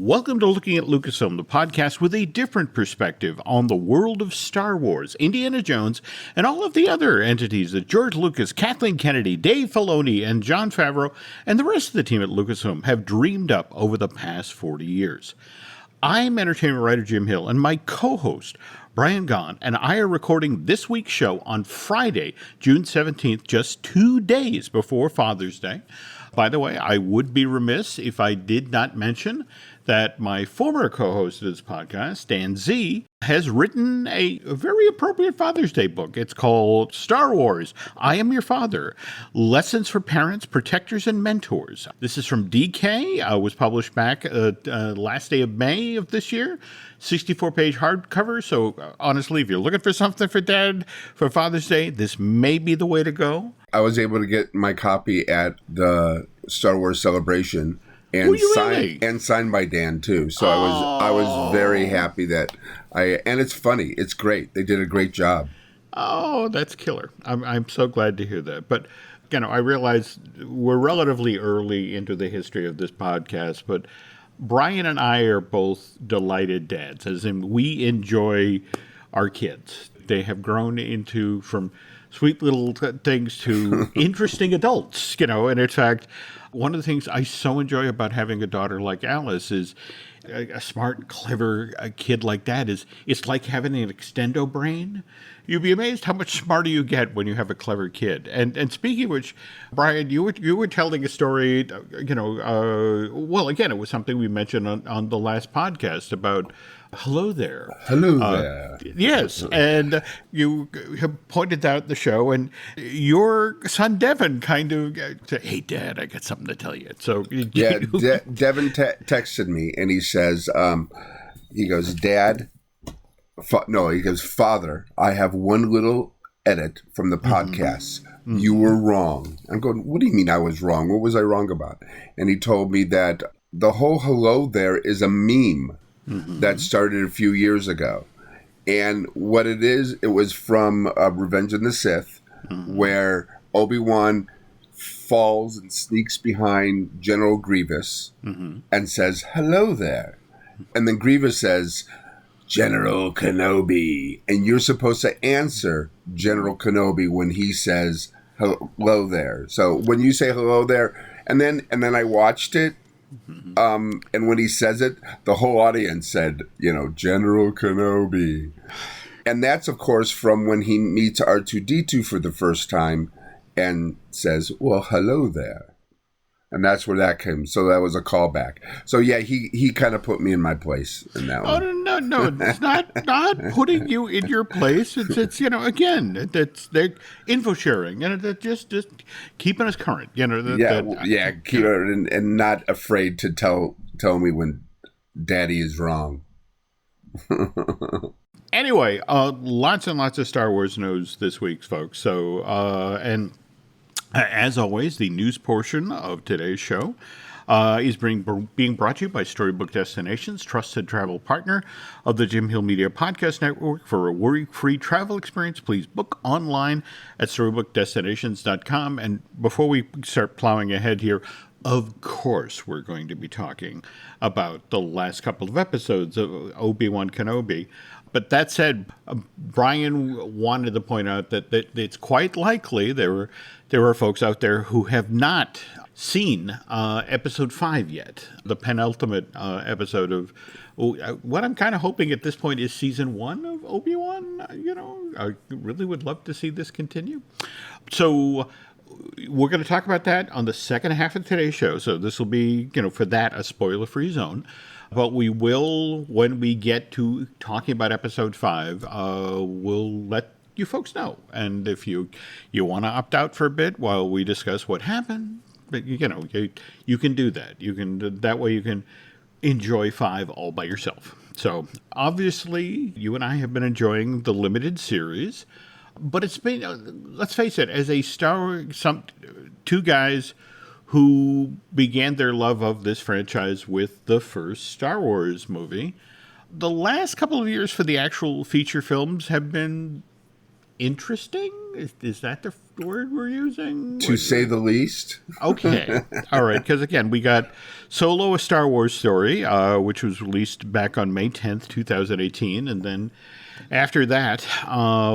Welcome to Looking at Lucasfilm, the podcast with a different perspective on the world of Star Wars, Indiana Jones, and all of the other entities that George Lucas, Kathleen Kennedy, Dave Filoni, and Jon Favreau, and the rest of the team at Lucasfilm have dreamed up over the past 40 years. I'm entertainment writer Jim Hill, and my co-host, Brian Gaughn, and I are recording this week's show on Friday, June 17th, just 2 days before Father's Day. By the way, I would be remiss if I did not mention that my former co-host of this podcast, Dan Zehr, has written a very appropriate Father's Day book. It's called Star Wars, I Am Your Father, Lessons for Parents, Protectors, and Mentors. This is from DK, was published back last day of May of this year, 64-page hardcover. So honestly, if you're looking for something for Dad for Father's Day, this may be the way to go. I was able to get my copy at the Star Wars Celebration. And signed by Dan too. So I was very happy that and it's funny. It's great. They did a great job. Oh, that's killer. I'm so glad to hear that. But, I realize we're relatively early into the history of this podcast, but Brian and I are both delighted dads, as in we enjoy our kids. They have grown into from sweet little things to interesting adults, and in fact, one of the things I so enjoy about having a daughter like Alice is a smart, clever kid like that is it's like having an extendo brain. You'd be amazed how much smarter you get when you have a clever kid. And speaking of which, Brian, you were telling a story, well, again, it was something we mentioned on the last podcast about Hello There. Hello there. Yes, and you have pointed out the show, and your son Devin kind of said, "Hey, Dad, I got something to tell you." So yeah, Devin texted me, and he says, he goes, "Dad, he goes, Father, I have one little edit from the podcast. Mm-hmm. You were wrong." I'm going, "What do you mean I was wrong? What was I wrong about?" And he told me that the whole Hello There is a meme. Mm-hmm. That started a few years ago. And what it is, it was from Revenge of the Sith, mm-hmm. where Obi-Wan falls and sneaks behind General Grievous mm-hmm. and says, "Hello there." And then Grievous says, "General Kenobi." And you're supposed to answer General Kenobi when he says, "Hello there." So when you say hello there, and then I watched it, and when he says it, the whole audience said, General Kenobi. And that's, of course, from when he meets R2-D2 for the first time and says, "Well, hello there." And that's where that came. So that was a callback. So, yeah, he kind of put me in my place in that one. Oh, no, it's not putting you in your place. It's again, they're info sharing, and it's just keeping us current. Keep it and not afraid to tell me when Daddy is wrong. Anyway, lots and lots of Star Wars news this week, folks. So, and as always, the news portion of today's show is being brought to you by Storybook Destinations, trusted travel partner of the Jim Hill Media Podcast Network. For a worry-free travel experience, please book online at StorybookDestinations.com. And before we start plowing ahead here, of course, we're going to be talking about the last couple of episodes of Obi-Wan Kenobi. But that said, Brian wanted to point out that it's quite likely there are folks out there who have not seen episode 5 yet, the penultimate episode of what I'm kind of hoping at this point is season 1 of Obi-Wan. I really would love to see this continue. So we're going to talk about that on the second half of today's show. So this will be, for that, a spoiler-free zone. But we will, when we get to talking about episode 5, we'll let you folks know. And if you want to opt out for a bit while we discuss what happened, you can do that. That way you can enjoy 5 all by yourself. So obviously, you and I have been enjoying the limited series, but it's been, let's face it, as two guys who began their love of this franchise with the first Star Wars movie. The last couple of years for the actual feature films have been interesting. Is that the word we're using? To say the least. Okay. All right. Because, again, we got Solo, a Star Wars story, which was released back on May 10th, 2018. And then after that,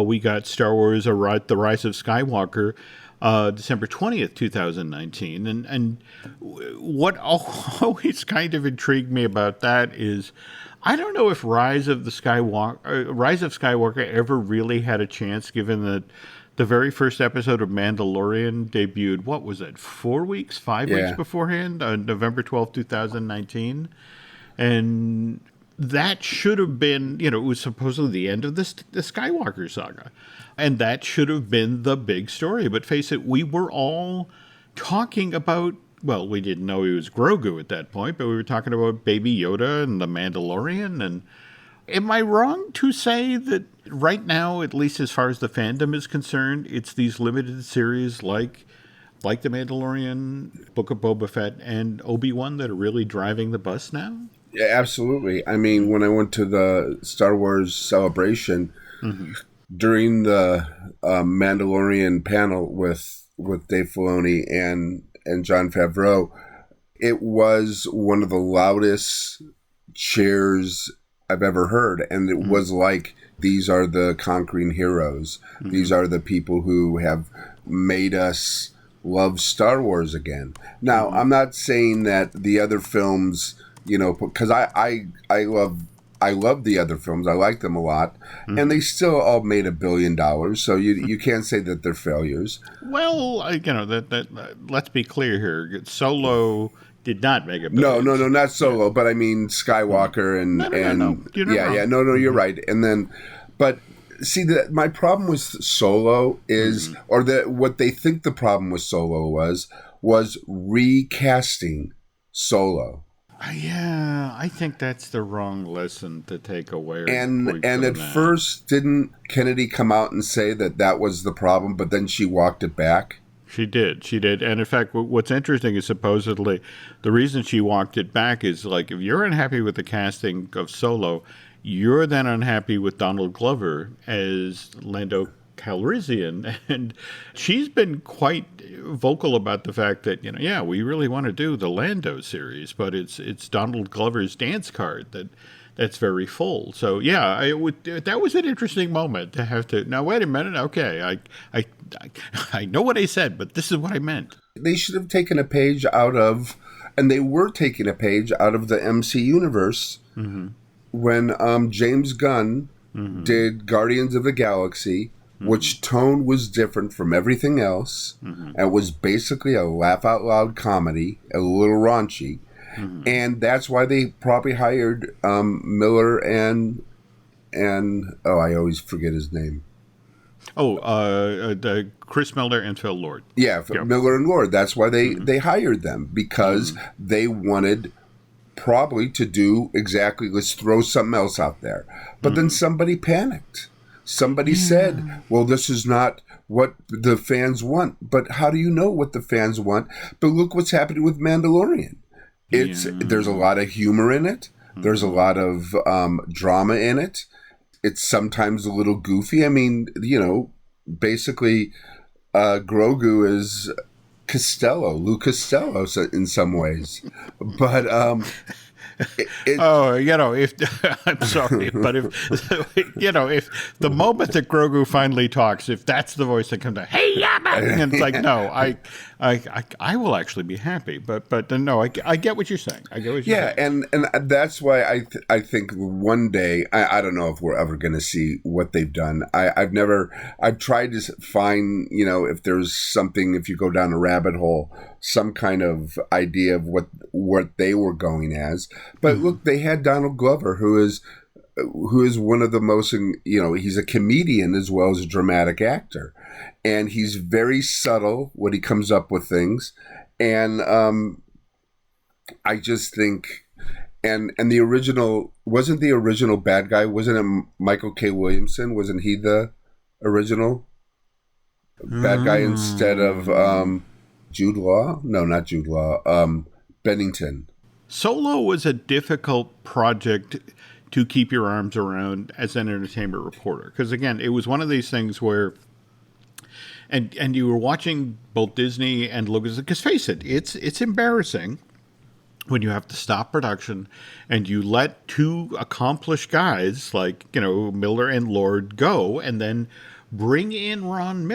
we got Star Wars, The Rise of Skywalker, December 20th, 2019. And what always kind of intrigued me about that is I don't know if Rise of Skywalker ever really had a chance, given that the very first episode of Mandalorian debuted, what was it, 5 weeks beforehand, on November 12th, 2019? And that should have been, it was supposedly the end of the Skywalker saga. And that should have been the big story. But face it, we were all talking about, well, we didn't know he was Grogu at that point, but we were talking about Baby Yoda and the Mandalorian. And am I wrong to say that right now, at least as far as the fandom is concerned, it's these limited series like The Mandalorian, Book of Boba Fett, and Obi-Wan that are really driving the bus now? Yeah, absolutely. I mean, when I went to the Star Wars celebration, during the Mandalorian panel with Dave Filoni and Jon Favreau, it was one of the loudest cheers I've ever heard. And it was like, these are the conquering heroes. These are the people who have made us love Star Wars again. Now, I'm not saying that the other films, because I love the other films. I like them a lot. And they still all made $1 billion. So you can't say that they're failures. Well, let's be clear here. Solo did not make $1 billion. No, not Solo, but I mean Skywalker and No. You're right. And then, but see, my problem with Solo is, or what they think the problem with Solo was recasting Solo. Yeah, I think that's the wrong lesson to take away. And at first, didn't Kennedy come out and say that was the problem, but then she walked it back? She did. And in fact, what's interesting is supposedly the reason she walked it back is, like, if you're unhappy with the casting of Solo, you're then unhappy with Donald Glover as Lando Calrissian. And she's been quite vocal about the fact that, we really want to do the Lando series, but it's Donald Glover's dance card that's very full. So that was an interesting moment to have to. Now wait a minute, okay, I know what I said, but this is what I meant. They should have taken a page out of, and they were taking a page out of the MC universe when James Gunn did Guardians of the Galaxy. Which tone was different from everything else, and was basically a laugh-out-loud comedy, a little raunchy, and that's why they probably hired Miller and I always forget his name. Chris Miller and Phil Lord. Yeah, Miller and Lord. That's why they hired them, because they wanted probably to do exactly, let's throw something else out there. But then somebody panicked. Somebody said, well, this is not what the fans want. But how do you know what the fans want? But look what's happening with Mandalorian. There's a lot of humor in it. There's a lot of drama in it. It's sometimes a little goofy. I mean, basically Grogu is Luke Costello in some ways. But if I'm sorry, but if the moment that Grogu finally talks, if that's the voice that comes out, hey, Yabba, and it's like, no, I will actually be happy, but no, I get what you're saying. I get what you're saying. And that's why I think one day, I don't know if we're ever going to see what they've done. I've tried to find, if there's something, if you go down a rabbit hole, some kind of idea of what they were going as. But look, they had Donald Glover, who is one of the most, he's a comedian as well as a dramatic actor. And he's very subtle when he comes up with things. And I just think, and the original, wasn't the original bad guy, wasn't it Michael K. Williamson? Wasn't he the original bad guy instead of Jude Law? No, not Jude Law. Bennington. Solo was a difficult project to keep your arms around as an entertainment reporter. Because again, it was one of these things where, and you were watching both Disney and Lucas. Because face it, it's embarrassing when you have to stop production and you let two accomplished guys like Miller and Lord go, and then bring in Ron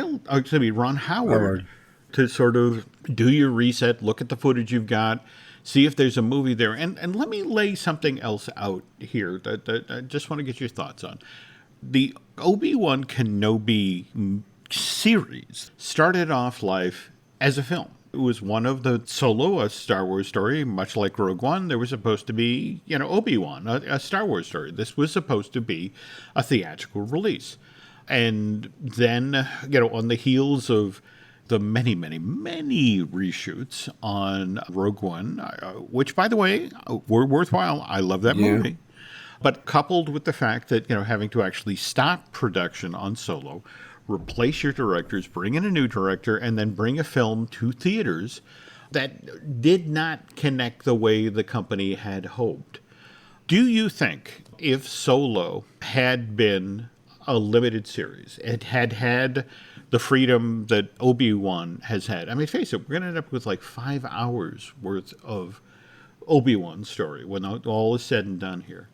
Howard to sort of do your reset, look at the footage you've got, see if there's a movie there. And let me lay something else out here that I just want to get your thoughts on. The Obi-Wan Kenobi series started off life as a film. It was one of the Solo, a Star Wars story, much like Rogue One. There was supposed to be, Obi-Wan, a Star Wars story. This was supposed to be a theatrical release. And then, on the heels of the many, many, many reshoots on Rogue One, which, by the way, were worthwhile. I love that movie. But coupled with the fact that, having to actually stop production on Solo, replace your directors, bring in a new director, and then bring a film to theaters that did not connect the way the company had hoped. Do you think if Solo had been a limited series, it had the freedom that Obi-Wan has had? I mean, face it, we're going to end up with like 5 hours worth of Obi-Wan story when all is said and done here.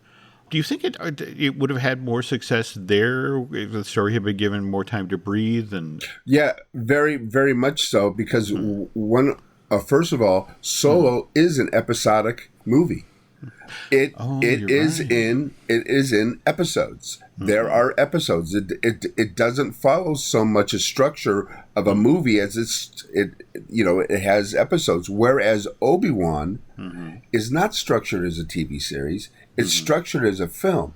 Do you think it would have had more success there if the story had been given more time to breathe? And yeah, very, very much so, because first of all, Solo is an episodic movie. It is in episodes. There are episodes. It doesn't follow so much a structure of a movie as it has episodes. Whereas Obi-Wan is not structured as a TV series. It's structured as a film.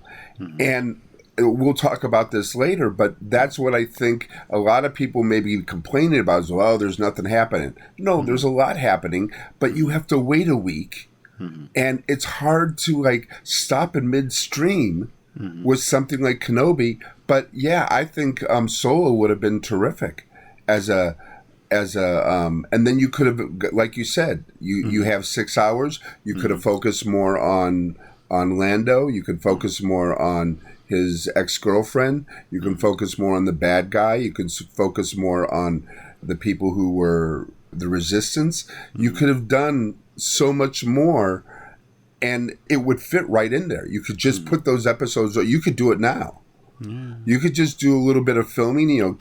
And we'll talk about this later, but that's what I think a lot of people may be complaining about is, well, there's nothing happening. No, there's a lot happening, but you have to wait a week. And it's hard to stop in midstream with something like Kenobi. But yeah, I think Solo would have been terrific as a and then you could have, like you said, you have 6 hours. You could have focused more on Lando. You could focus more on his ex-girlfriend. You can focus more on the bad guy. You could focus more on the people who were the resistance. You could have done so much more, and it would fit right in there. You could just put those episodes, or you could do it now. You could just do a little bit of filming,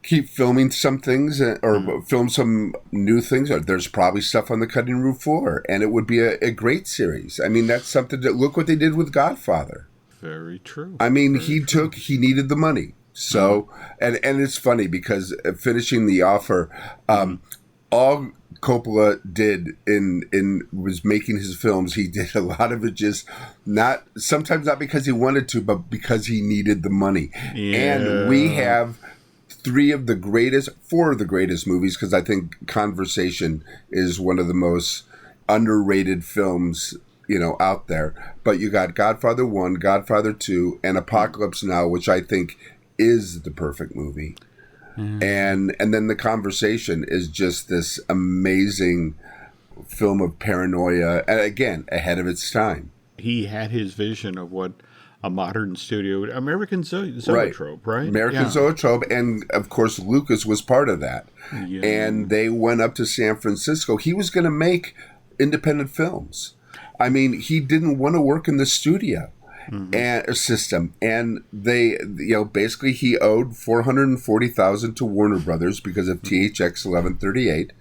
keep filming some things, or film some new things. Or there's probably stuff on the cutting room floor, and it would be a great series. I mean, that's something that, look what they did with Godfather. Very true. I mean, he needed the money. So, and it's funny because finishing the offer, all Coppola did was making his films. He did a lot of it sometimes not because he wanted to, but because he needed the money. Yeah. And we have four of the greatest movies, because I think Conversation is one of the most underrated films out there. But you got Godfather 1, Godfather 2, and Apocalypse Now, which I think is the perfect movie. And then The Conversation is just this amazing film of paranoia, and again, ahead of its time. He had his vision of what a modern studio, American Zoetrope, right? American Zoetrope, and of course Lucas was part of that. Yeah. And they went up to San Francisco. He was going to make independent films. I mean, he didn't want to work in the studio. And a system, and they, basically he owed $440,000 to Warner Brothers because of THX 1138,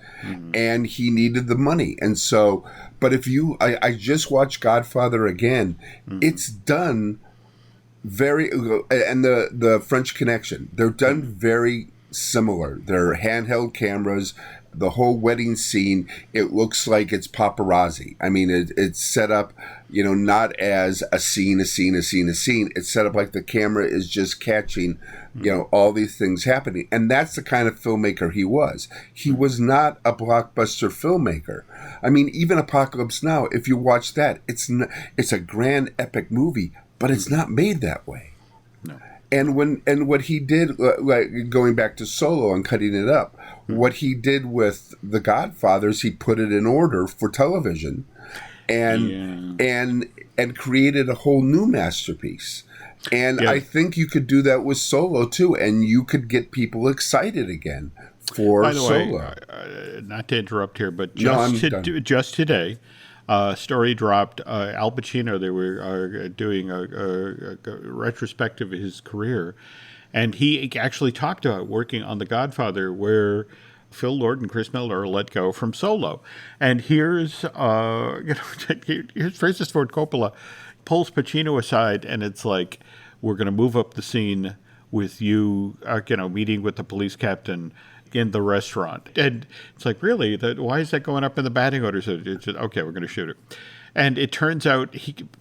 and he needed the money. And so, but I just watched Godfather again. It's done very, and the French Connection, they're done very similar. They're handheld cameras. The whole wedding scene, it looks like it's paparazzi. I mean, it's set up, not as a scene. It's set up like the camera is just catching, all these things happening. And that's the kind of filmmaker he was. He was not a blockbuster filmmaker. I mean, even Apocalypse Now, if you watch that, it's a grand epic movie, but it's not made that way. No. And what he did, like going back to Solo and cutting it up, what he did with The Godfathers, he put it in order for television, and Yeah. and created a whole new masterpiece. And Yeah. I think you could do that with Solo too, and you could get people excited again for By the way, Solo. not to interrupt here, but No, I'm done. just today, story dropped. Al Pacino. They were doing a retrospective of his career, and he actually talked about working on The Godfather, where Phil Lord and Chris Miller are let go from Solo. And here's here's Francis Ford Coppola pulls Pacino aside, and it's like, we're going to move up the scene with you, meeting with the police captain in the restaurant. And it's like, really? Why is that going up in the batting order? So it's just, okay, we're going to shoot it. And it turns out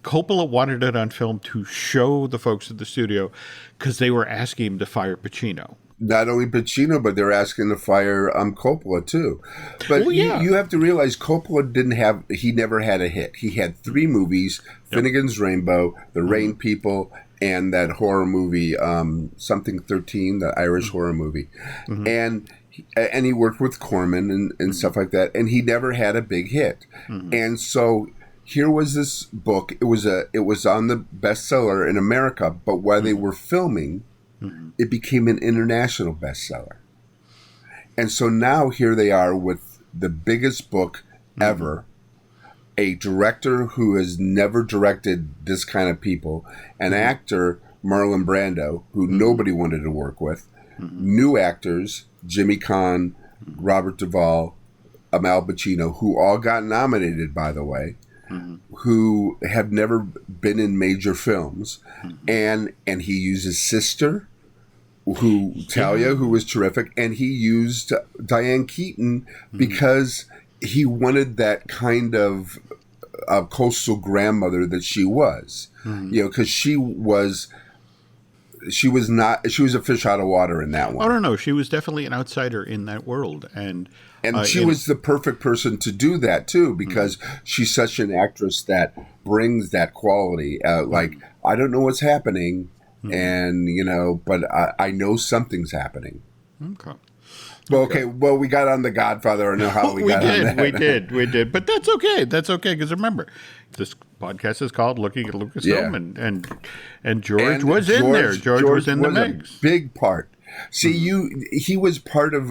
Coppola wanted it on film to show the folks at the studio, because they were asking him to fire Pacino. Not only Pacino, but they're asking to fire Coppola too. But Well, yeah. you have to realize Coppola he never had a hit. He had 3 movies: Finnegan's Rainbow, The Rain People, and that horror movie, Something 13, the Irish horror movie. And he worked with Corman and stuff like that, and he never had a big hit. And so here was this book. It was on the bestseller in America, but while they were filming, it became an international bestseller. And so now here they are with the biggest book ever, a director who has never directed this kind of people, an actor, Marlon Brando, who nobody wanted to work with, new actors, Jimmy Caan, Robert Duvall, Al Pacino, who all got nominated, by the way, who have never been in major films. And he used his sister, Talia, who was terrific, and he used Diane Keaton because he wanted that kind of coastal grandmother that she was, because she was a fish out of water in that one. Oh, no, she was definitely an outsider in that world, and she was the perfect person to do that too, because she's such an actress that brings that quality. Like, I don't know what's happening, and but I know something's happening. Okay. Well, okay. Well, we got on The Godfather. I don't know how we got on that. We did. But that's okay. That's okay, because remember, this podcast is called Looking at Lucasfilm, and George was in there. George was in the mix. A big part. See, he was part of.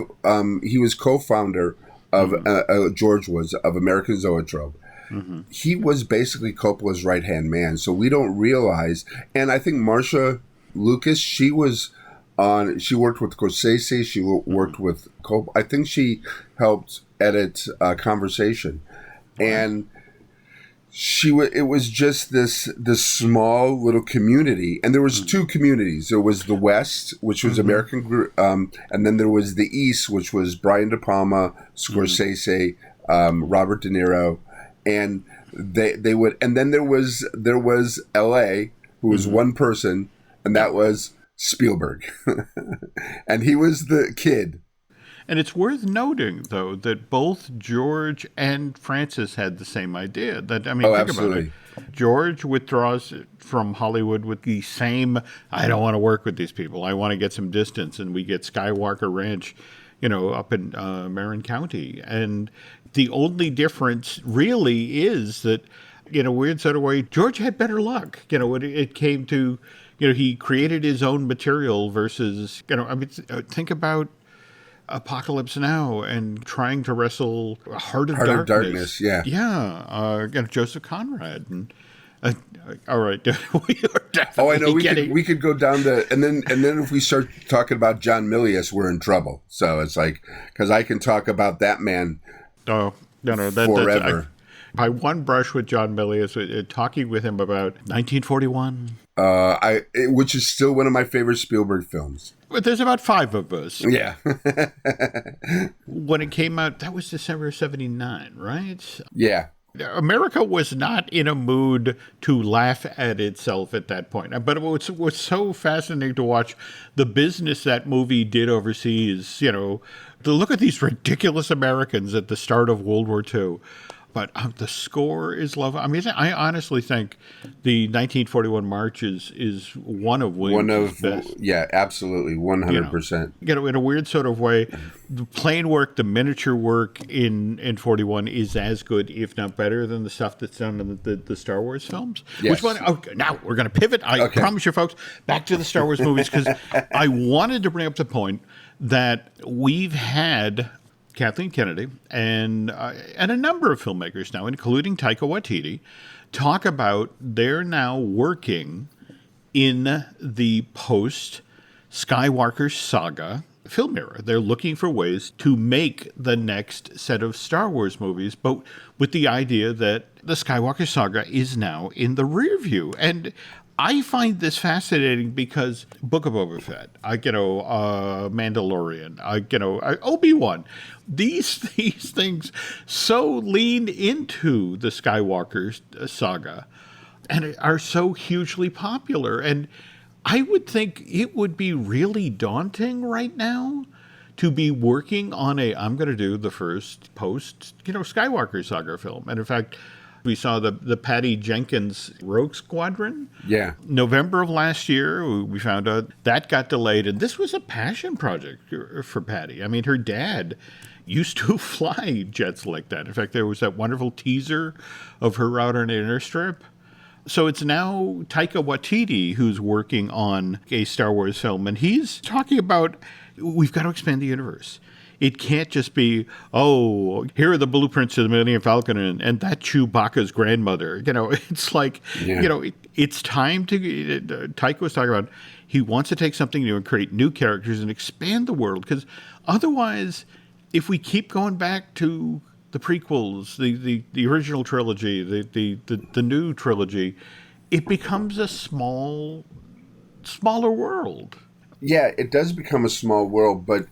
He was co-founder of George was of American Zoetrope. He was basically Coppola's right-hand man. So we don't realize. And I think Marcia Lucas, she worked with Scorsese. She worked with Coppola. I think she helped edit Conversation, and it was just this small little community. And there was 2 communities. There was the West, which was American, and then there was the East, which was Brian De Palma, Scorsese, Robert De Niro, and they would. And then there was L.A., who was one person, and that was Spielberg. And he was the kid. And it's worth noting, though, that both George and Francis had the same idea. Think absolutely. about it. George withdraws from Hollywood with the same, I don't want to work with these people. I want to get some distance. And we get Skywalker Ranch, up in Marin County. And the only difference really is that, in a weird sort of way, George had better luck. When it came to, he created his own material versus, think about Apocalypse Now and trying to wrestle Heart of Darkness. Yeah. Yeah. Joseph Conrad. And, all right. We are definitely I know. We could go down and then if we start talking about John Milius, we're in trouble. So it's like, because I can talk about that man forever. My one brush with John Milius, talking with him about 1941. Which is still one of my favorite Spielberg films. But there's about 5 of us. Yeah. When it came out, that was December 79, right? Yeah. America was not in a mood to laugh at itself at that point. But it was so fascinating to watch the business that movie did overseas. To look at these ridiculous Americans at the start of World War II. but the score is lovely. I mean, I honestly think the 1941 March is one of Williams' best. Yeah, absolutely, 100%. In a weird sort of way, the plane work, the miniature work in 41 is as good, if not better, than the stuff that's done in the Star Wars films. Yes. Which one? Okay, now we're going to pivot. I promise you, folks, back to the Star Wars movies, because I wanted to bring up the point that we've had Kathleen Kennedy and a number of filmmakers now, including Taika Waititi, talk about they're now working in the post-Skywalker saga film era. They're looking for ways to make the next set of Star Wars movies, but with the idea that the Skywalker saga is now in the rear view. And I find this fascinating because Book of Boba Fett, Mandalorian, Obi-Wan, these things so lean into the Skywalker saga and are so hugely popular. And I would think it would be really daunting right now to be working on I'm going to do the first Skywalker saga film. And in fact, we saw the Patty Jenkins Rogue Squadron. Yeah. November of last year, we found out that got delayed. And this was a passion project for Patty. I mean, her dad used to fly jets like that. In fact, there was that wonderful teaser of her out on an airstrip. So it's now Taika Waititi who's working on a Star Wars film. And he's talking about, we've got to expand the universe. It can't just be, here are the blueprints of the Millennium Falcon and that Chewbacca's grandmother. It's like, it's time to, Taika was talking about, he wants to take something new and create new characters and expand the world. Because otherwise, if we keep going back to the prequels, the original trilogy, the new trilogy, it becomes a smaller world. Yeah, it does become a small world, but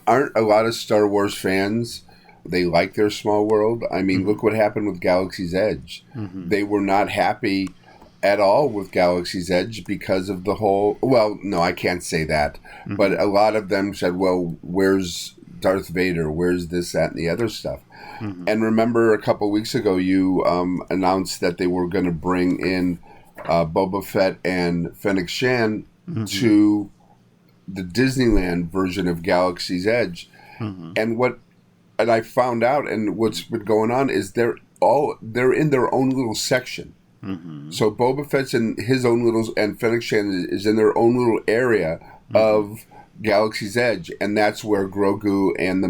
aren't a lot of Star Wars fans, they like their small world? I mean, look what happened with Galaxy's Edge. They were not happy at all with Galaxy's Edge because of the whole... Well, no, I can't say that. But a lot of them said, well, where's Darth Vader? Where's this, that, and the other stuff? And remember a couple weeks ago, you announced that they were going to bring in Boba Fett and Fennec Shand to the Disneyland version of Galaxy's Edge. And I found out, and what's been going on is they're in their own little section. So Boba Fett's in his own little, and Fennec Shand is in their own little area of Galaxy's Edge, and that's where Grogu and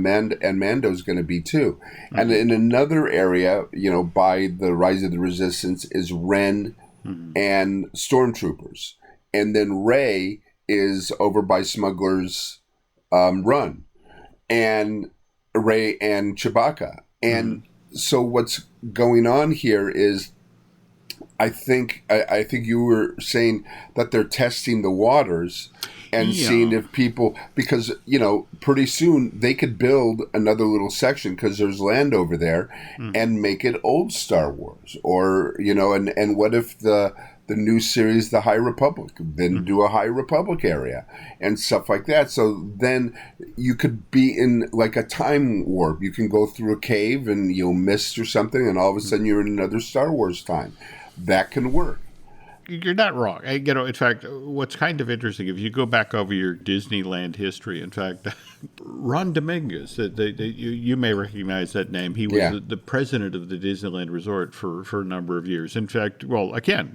Mando's going to be too. And in another area, by the Rise of the Resistance, is Ren and Stormtroopers, and then Rey is over by Smuggler's Run, and Rey and Chewbacca. And so what's going on here is, I think you were saying that they're testing the waters and seeing if people, because, pretty soon they could build another little section because there's land over there and make it old Star Wars, or, and what if the new series, The High Republic, then do a High Republic area and stuff like that. So then you could be in like a time warp. You can go through a cave and you'll mist or something, and all of a sudden you're in another Star Wars time. That can work. You're not wrong. In fact, what's kind of interesting, if you go back over your Disneyland history, in fact, Ron Dominguez, you may recognize that name. He was the president of the Disneyland Resort for a number of years. In fact, well, again,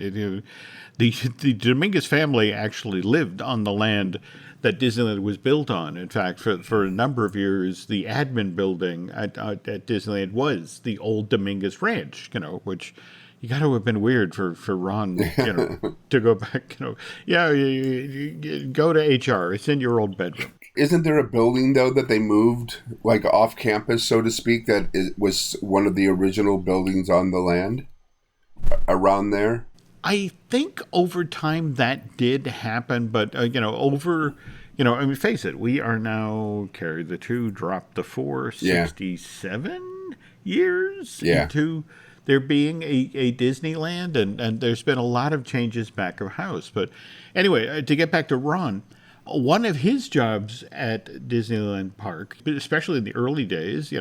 the Dominguez family actually lived on the land that Disneyland was built on. In fact, for a number of years, the admin building at Disneyland was the old Dominguez Ranch, which... You got to have been weird for Ron, to go back. You go to HR. It's in your old bedroom. Isn't there a building though that they moved, like off campus, so to speak, that was one of the original buildings on the land around there? I think over time that did happen, but face it, we are now carry the two, drop the 4, 67 years into there being a Disneyland, and there's been a lot of changes back of house. But anyway, to get back to Ron, One of his jobs at Disneyland Park, especially in the early days,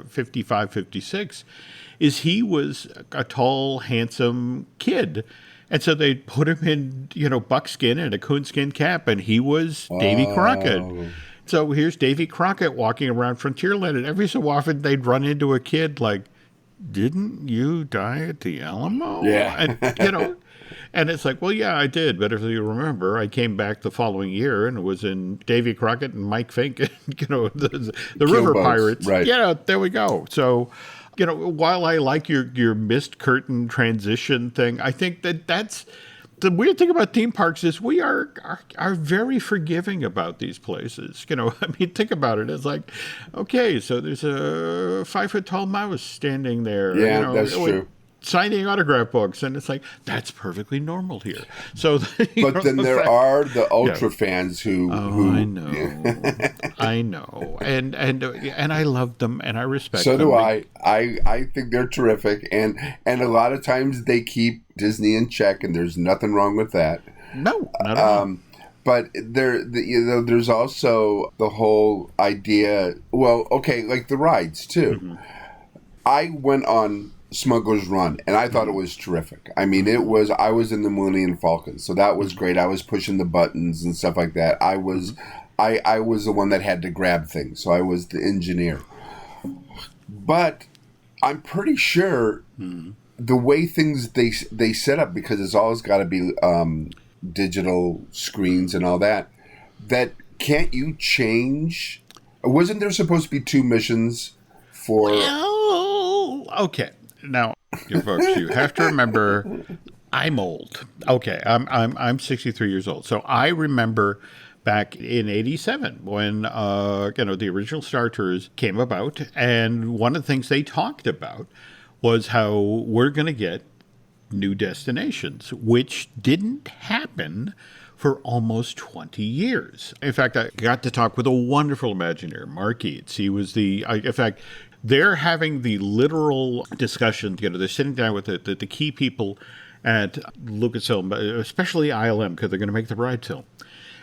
55, 56, is he was a tall, handsome kid. And so they put him in, buckskin and a coonskin cap, and he was Davy Crockett. Oh. So here's Davy Crockett walking around Frontierland, and every so often they'd run into a kid like, didn't you die at the Alamo? Yeah. And, and it's like, well, yeah, I did. But if you remember, I came back the following year and was in Davy Crockett and Mike Fink, the River Boats, Pirates. right. Yeah, there we go. So, while I like your mist curtain transition thing, I think that's the weird thing about theme parks is we are very forgiving about these places. Think about it. It's like, okay, so there's a 5-foot-tall mouse standing there. Yeah, that's true. Signing autograph books, and it's like, that's perfectly normal here. So, but then there are the ultra fans who I know, I know, and I love them and I respect them. So do I. I think they're terrific, and a lot of times they keep Disney in check, and there's nothing wrong with that. No, not at all. But there's also the whole idea. Well, okay, like the rides too. Mm-hmm. I went on Smuggler's Run, and I thought it was terrific. I mean, I was in the Millennium Falcon, so that was great. I was pushing the buttons and stuff like that. I was the one that had to grab things, so I was the engineer. But I'm pretty sure the way things they set up, because it's always got to be digital screens and all that, that can't you change? Wasn't there supposed to be 2 missions for? Oh, okay. Now, you folks, you have to remember, I'm old. Okay, I'm 63 years old, so I remember back in '87 when the original Star Tours came about, and one of the things they talked about was how we're going to get new destinations, which didn't happen for almost 20 years. In fact, I got to talk with a wonderful Imagineer, Mark Eads. He was in fact, they're having the literal discussion. They're sitting down with the key people at Lucasfilm, especially ILM, because they're going to make the ride film.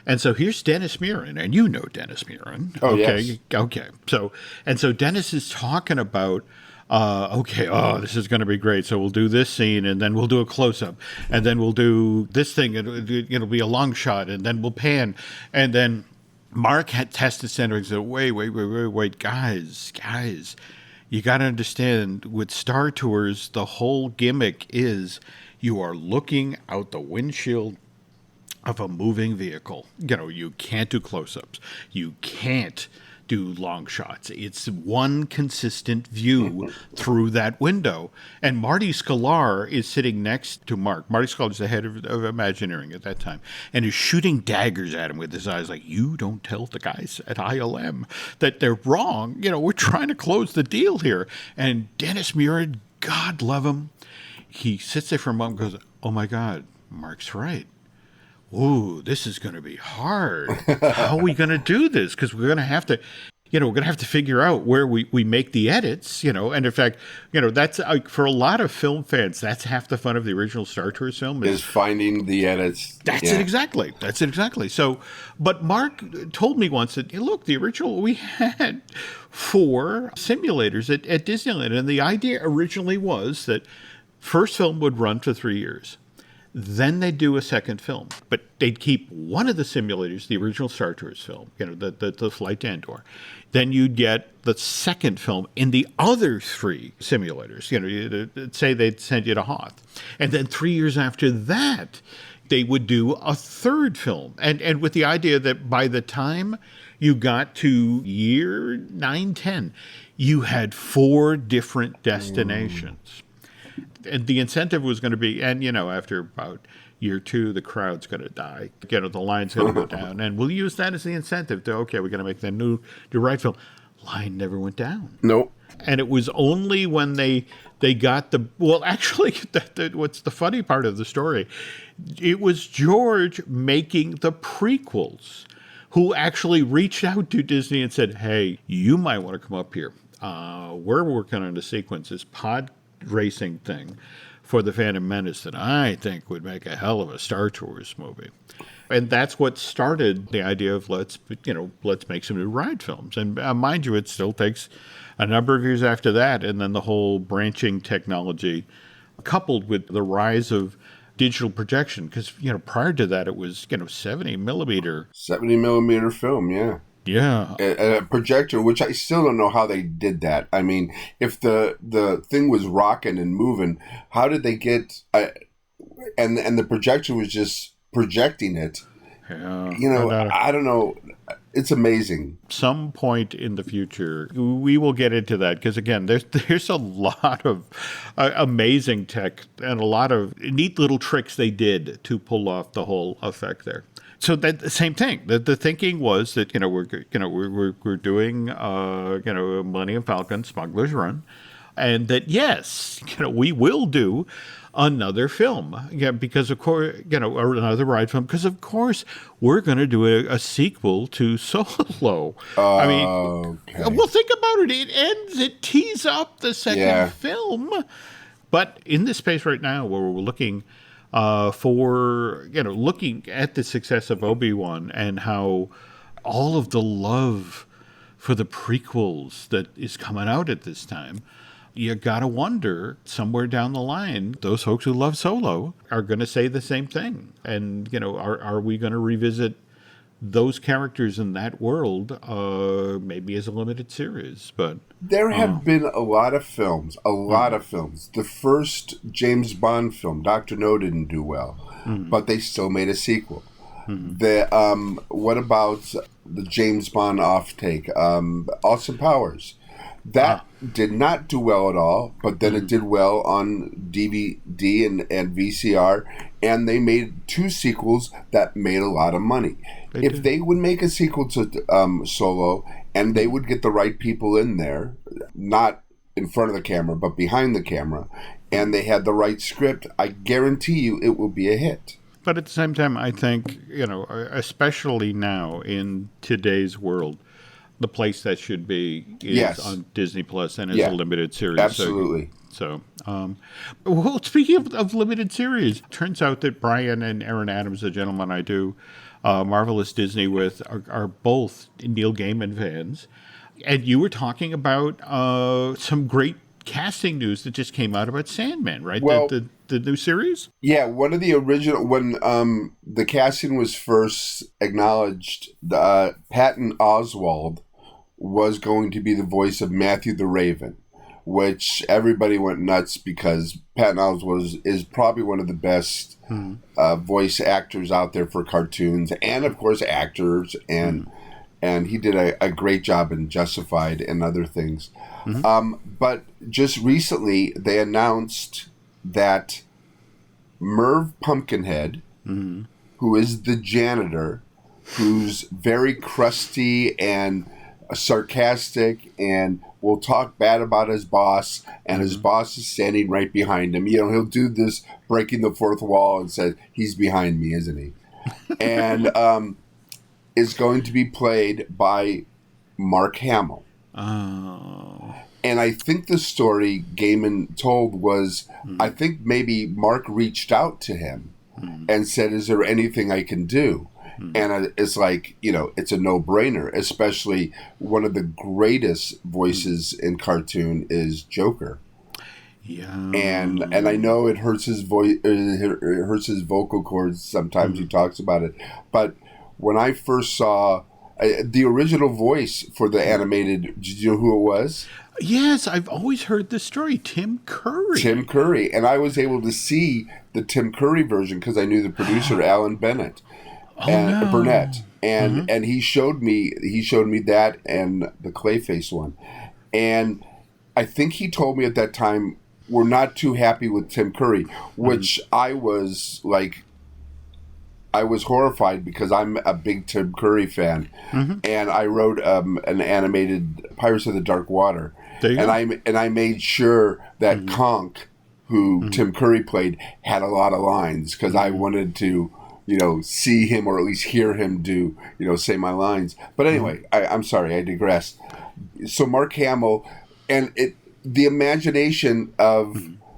And so here's Dennis Muren, and you know Dennis Muren. Oh, okay, yes. Okay. So Dennis is talking about, this is going to be great. So we'll do this scene, and then we'll do a close-up, and then we'll do this thing, and it'll be a long shot, and then we'll pan, and then Mark had tested center and said, wait, guys, you got to understand, with Star Tours, the whole gimmick is you are looking out the windshield of a moving vehicle. You can't do close-ups. You can't do long shots. It's one consistent view through that window. And Marty Sklar is sitting next to Mark. Marty Sklar is the head of Imagineering at that time, and is shooting daggers at him with his eyes like, you don't tell the guys at ILM that they're wrong. We're trying to close the deal here. And Dennis Muren, God love him, he sits there for a moment and goes, oh my God, Mark's right. Ooh, this is going to be hard. How are we going to do this? Because we're going to have to, figure out where we make the edits, And in fact, that's for a lot of film fans, that's half the fun of the original Star Tours film is finding the edits. That's it exactly. So, but Mark told me once that, look, the original, we had 4 simulators at Disneyland, and the idea originally was that first film would run for 3 years. Then they'd do a second film, but they'd keep one of the simulators, the original Star Tours film, the Flight to Endor. Then you'd get the second film in the other 3 simulators. Say they'd send you to Hoth. And then 3 years after that, they would do a third film. And with the idea that by the time you got to year 9, 10, you had 4 different destinations. And the incentive was going to be, and after about year 2, the crowd's going to die. The line's going to go down, and we'll use that as the incentive to, we're going to make the new ride film. Line never went down. Nope. And it was only when they got what's the funny part of the story? It was George making the prequels who actually reached out to Disney and said, hey, you might want to come up here. We're working on a sequence, this pod racing thing for The Phantom Menace that I think would make a hell of a Star Tours movie. And that's what started the idea of let's make some new ride films. And mind you, it still takes a number of years after that, and then the whole branching technology, coupled with the rise of digital projection, because prior to that it was 70 millimeter film, yeah. Yeah. A projector, which I still don't know how they did that. I mean, if the thing was rocking and moving, how did they get and the projector was just projecting it. Yeah, I don't know. It's amazing. Some point in the future, we will get into that because, again, there's a lot of amazing tech and a lot of neat little tricks they did to pull off the whole effect there. So that the same thing. The thinking was that we're doing Millennium Falcon Smuggler's Run, and that yes, we will do another film, because of course, or another ride film, because of course we're going to do a sequel to Solo. I mean, well, think about it. It tees up the second film. But in this space right now, where we're looking looking at the success of Obi-Wan and how all of the love for the prequels that is coming out at this time, you gotta wonder, somewhere down the line, those folks who love Solo are going to say the same thing. And, are we going to revisit those characters in that world, maybe as a limited series? But there have been a lot of films. The first James Bond film, Dr. No, didn't do well, but they still made a sequel. What about the James Bond offtake, Austin Powers? That did not do well at all, but then it did well on DVD and VCR, and they made 2 sequels that made a lot of money. If they would make a sequel to Solo, and they would get the right people in there, not in front of the camera, but behind the camera, and they had the right script, I guarantee you it will be a hit. But at the same time, I think, especially now in today's world, the place that should be is on Disney Plus and is a limited series. Absolutely. Well, speaking of limited series, turns out that Brian and Aaron Adams, the gentleman I do Marvelous Disney with, are both Neil Gaiman fans. And you were talking about some great casting news that just came out about Sandman, right? Well, the new series? Yeah, one of the original, when the casting was first acknowledged, Patton Oswalt was going to be the voice of Matthew the Raven, which everybody went nuts because Patton Oswalt is probably one of the best voice actors out there for cartoons and, of course, actors, and he did a great job in Justified and other things. But just recently, they announced that Merv Pumpkinhead, who is the janitor, who's very crusty and sarcastic and will talk bad about his boss, and his boss is standing right behind him. He'll do this breaking the fourth wall and say, he's behind me, isn't he? And is going to be played by Mark Hamill. Oh. And I think the story Gaiman told was, I think maybe Mark reached out to him and said, is there anything I can do? And it's like, it's a no-brainer, especially one of the greatest voices in cartoon is Joker. Yeah. And I know it hurts his voice, it hurts his vocal cords sometimes. He talks about it. But when I first saw the original voice for the animated, did you know who it was? Yes, I've always heard this story. Tim Curry. Tim Curry. And I was able to see the Tim Curry version because I knew the producer, Alan Burnett. And he showed me that and the Clayface one. And I think he told me at that time, we're not too happy with Tim Curry, which I was horrified because I'm a big Tim Curry fan. And I wrote an animated Pirates of the Dark Water. And I made sure that Conk, who Tim Curry played, had a lot of lines because I wanted to see him or at least hear him do, say my lines. But anyway, I'm sorry, I digress. So Mark Hamill, and the imagination of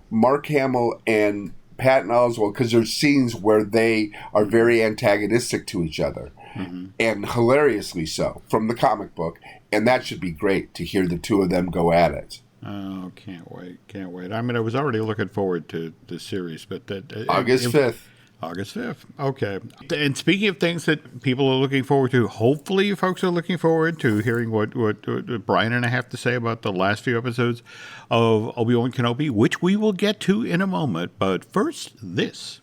Mark Hamill and Patton Oswalt, because there's scenes where they are very antagonistic to each other, and hilariously so, from the comic book. And that should be great to hear the two of them go at it. Oh, can't wait. I mean, I was already looking forward to the series, but August 5th. August 5th. Okay. And speaking of things that people are looking forward to, hopefully you folks are looking forward to hearing what Brian and I have to say about the last few episodes of Obi-Wan Kenobi, which we will get to in a moment. But first, this.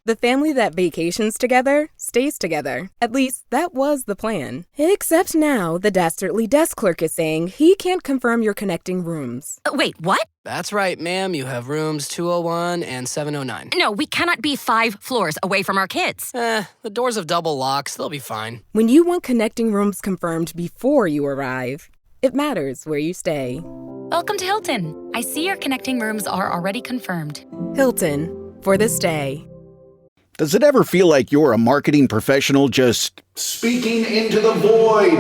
The family that vacations together stays together. At least, that was the plan. Except now, the dastardly desk clerk is saying he can't confirm your connecting rooms. Wait, what? That's right, ma'am. You have rooms 201 and 709. No, we cannot be 5 floors away from our kids. The doors have double locks. They'll be fine. When you want connecting rooms confirmed before you arrive, it matters where you stay. Welcome to Hilton. I see your connecting rooms are already confirmed. Hilton, for this day. Does it ever feel like you're a marketing professional just speaking into the void?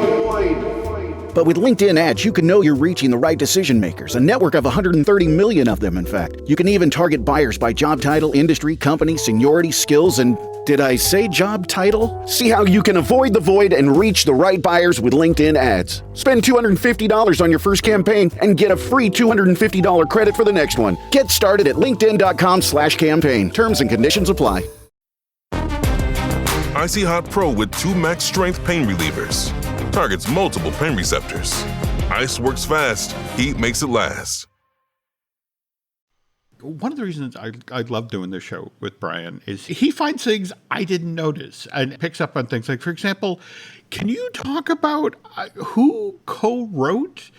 But with LinkedIn ads, you can know you're reaching the right decision makers, a network of 130 million of them, in fact. You can even target buyers by job title, industry, company, seniority, skills, and did I say job title? See how you can avoid the void and reach the right buyers with LinkedIn ads. Spend $250 on your first campaign and get a free $250 credit for the next one. Get started at linkedin.com/campaign. Terms and conditions apply. Icy Hot Pro with 2 max strength pain relievers. Targets multiple pain receptors. Ice works fast. Heat makes it last. One of the reasons I love doing this show with Brian is he finds things I didn't notice and picks up on things. Like, for example, can you talk about who co-wrote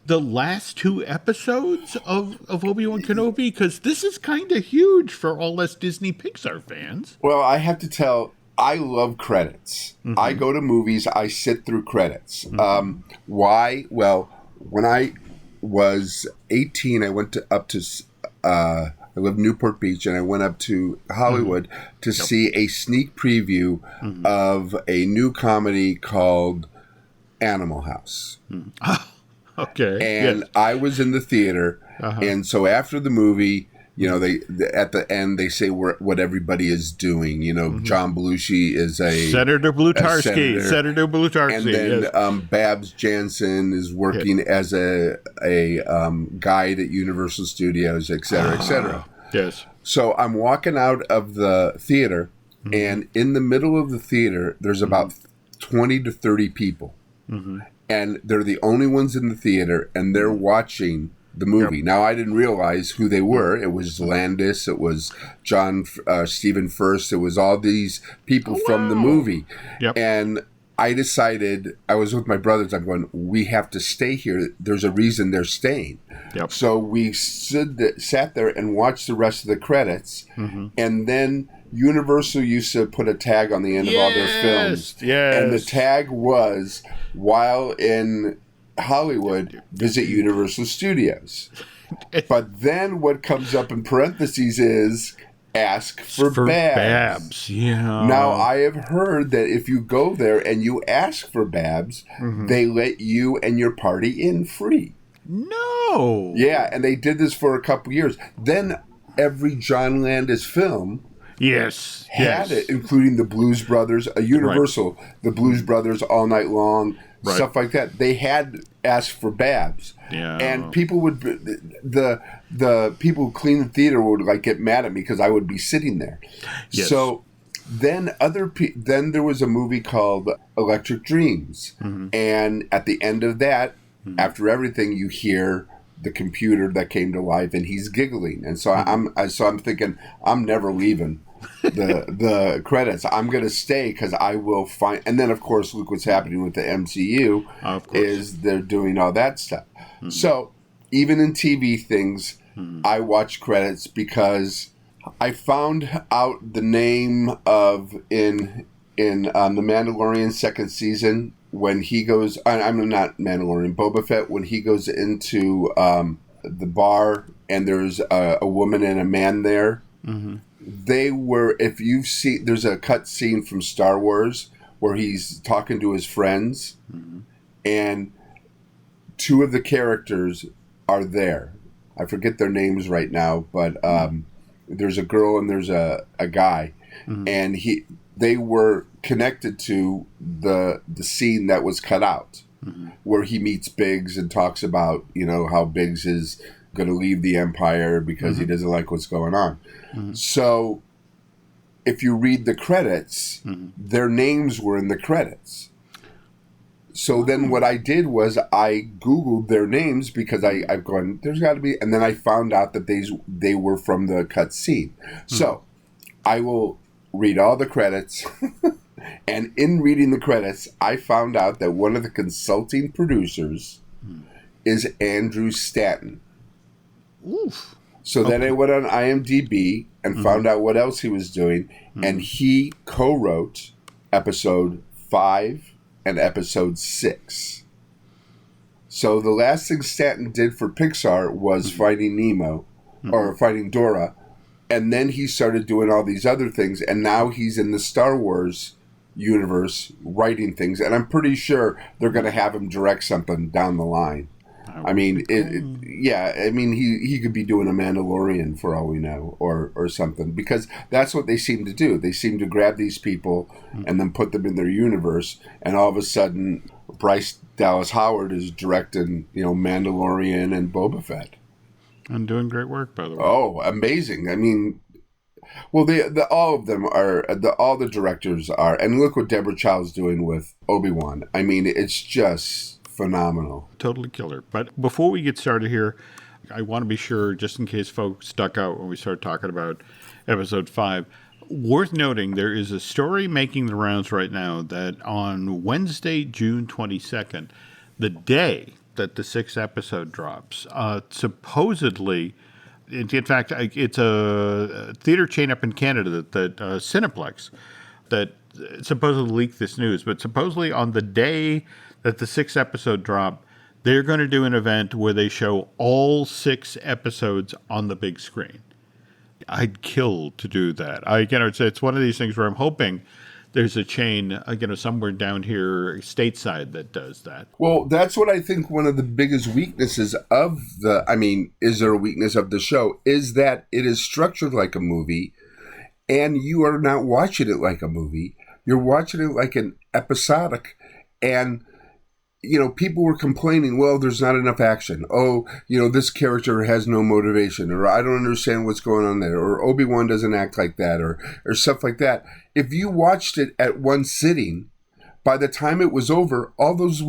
the last 2 episodes of Obi-Wan Kenobi? Because this is kind of huge for all us Disney Pixar fans. Well, I have to tell, I love credits. I go to movies, I sit through credits. Why? Well, when I was 18, I went I live in Newport Beach, and I went up to Hollywood to see a sneak preview of a new comedy called Animal House. Okay. And I was in the theater, and so after the movie, you know, they at the end they say what everybody is doing. You know, John Belushi is a Senator Blutarski. Senator Blutarski. And then yes. Babs Jansen is working as a guide at Universal Studios, et cetera, et cetera. Yes. So I'm walking out of the theater, and in the middle of the theater, there's about 20 to 30 people. And they're the only ones in the theater, and they're watching the movie. Yep. Now, I didn't realize who they were. It was Landis. It was Stephen Furst. It was all these people from the movie. Yep. And I decided, I was with my brothers, I'm going, we have to stay here. There's a reason they're staying. Yep. So we sat there and watched the rest of the credits, and then Universal used to put a tag on the end of all their films. Yes. And the tag was, while in Hollywood, visit Universal Studios. But then what comes up in parentheses is ask for Babs. Yeah. Now, I have heard that if you go there and you ask for Babs, they let you and your party in free. No. Yeah, and they did this for a couple years. Then every John Landis film had it, including the Blues Brothers, Universal, the Blues Brothers All Night Long, stuff like that. They had asked for Babs. Yeah. And people would, the people who clean the theater would like get mad at me because I would be sitting there. Yes. So then then there was a movie called Electric Dreams. And at the end of that, after everything, you hear the computer that came to life, and he's giggling. And so I'm thinking, I'm never leaving the credits. I'm going to stay because I will find. And then, of course, look what's happening with the MCU is they're doing all that stuff. So even in TV things, I watch credits because I found out the name of in The Mandalorian second season. When he goes, I'm not Mandalorian, Boba Fett, when he goes into the bar and there's a woman and a man there, they were, if you've seen, there's a cut scene from Star Wars where he's talking to his friends, and 2 of the characters are there. I forget their names right now, but there's a girl and there's a guy, and they were connected to the scene that was cut out, where he meets Biggs and talks about, how Biggs is going to leave the Empire because he doesn't like what's going on. So if you read the credits, their names were in the credits. So then what I did was I Googled their names because I've gone, there's got to be, and then I found out that they were from the cut scene. So I will read all the credits, and in reading the credits, I found out that one of the consulting producers is Andrew Stanton. Oof. So then I went on IMDb and found out what else he was doing, and he co-wrote episode 5 and episode 6. So the last thing Stanton did for Pixar was Finding Nemo, or Finding Dora, and then he started doing all these other things, and now he's in the Star Wars universe writing things, and I'm pretty sure they're going to have him direct something down the line. I mean, he could be doing a Mandalorian for all we know, or something, because that's what they seem to do. They seem to grab these people and then put them in their universe, and all of a sudden, Bryce Dallas Howard is directing, Mandalorian and Boba Fett. And doing great work, by the way. Oh, amazing! I mean, well, all of them are. All the directors are, and look what Deborah Chow's doing with Obi-Wan. I mean, it's just phenomenal. Totally killer. But before we get started here, I want to be sure, just in case folks stuck out when we start talking about episode 5, worth noting there is a story making the rounds right now that on Wednesday, June 22nd, the day that the 6th episode drops, supposedly, in fact, it's a theater chain up in Canada, that Cineplex, that supposedly leaked this news, but supposedly on the day that the 6th episode drop, they're going to do an event where they show all 6 episodes on the big screen. I'd kill to do that. It's one of these things where I'm hoping there's a chain, somewhere down here stateside that does that. Well, that's what I think one of the biggest weaknesses of is there a weakness of the show, is that it is structured like a movie, and you are not watching it like a movie. You're watching it like an episodic, and people were complaining, well, there's not enough action. Oh, this character has no motivation, or I don't understand what's going on there, or Obi-Wan doesn't act like that, or stuff like that. If you watched it at one sitting, by the time it was over, all those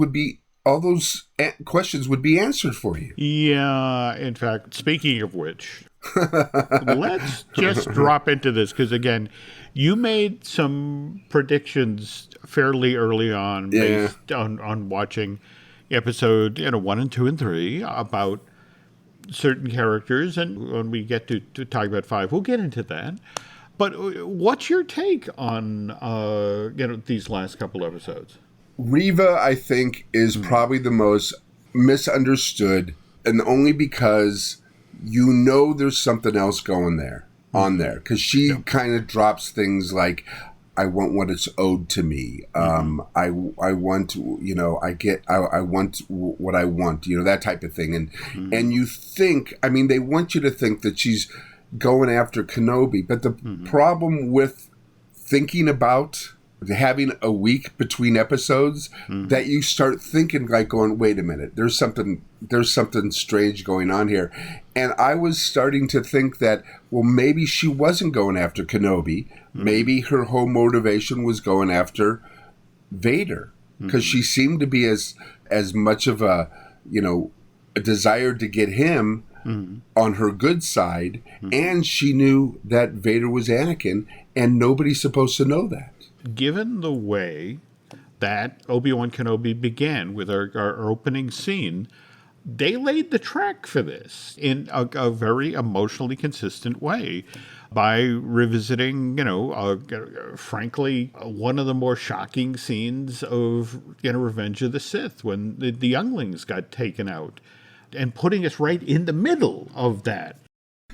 questions would be answered for you. Yeah, in fact, speaking of which, let's just drop into this, because again, you made some predictions fairly early on based on watching episode 1 and 2 and 3 about certain characters, and when we get to talk about 5, we'll get into that. But what's your take on these last couple episodes? Reva, I think, is probably the most misunderstood, and only because there's something else going there. On there, because she kind of drops things like, I want what it's owed to me. I want, I want what I want, that type of thing. And you think, they want you to think that she's going after Kenobi, but the problem with thinking about having a week between episodes, that you start thinking, like, going, wait a minute, there's something strange going on here. And I was starting to think that, well, maybe she wasn't going after Kenobi. Maybe her whole motivation was going after Vader, because she seemed to be as much of a desire to get him on her good side, and she knew that Vader was Anakin, and nobody's supposed to know that. Given the way that Obi-Wan Kenobi began with our opening scene, they laid the track for this in a very emotionally consistent way by revisiting, frankly, one of the more shocking scenes of Revenge of the Sith, when the younglings got taken out, and putting us right in the middle of that.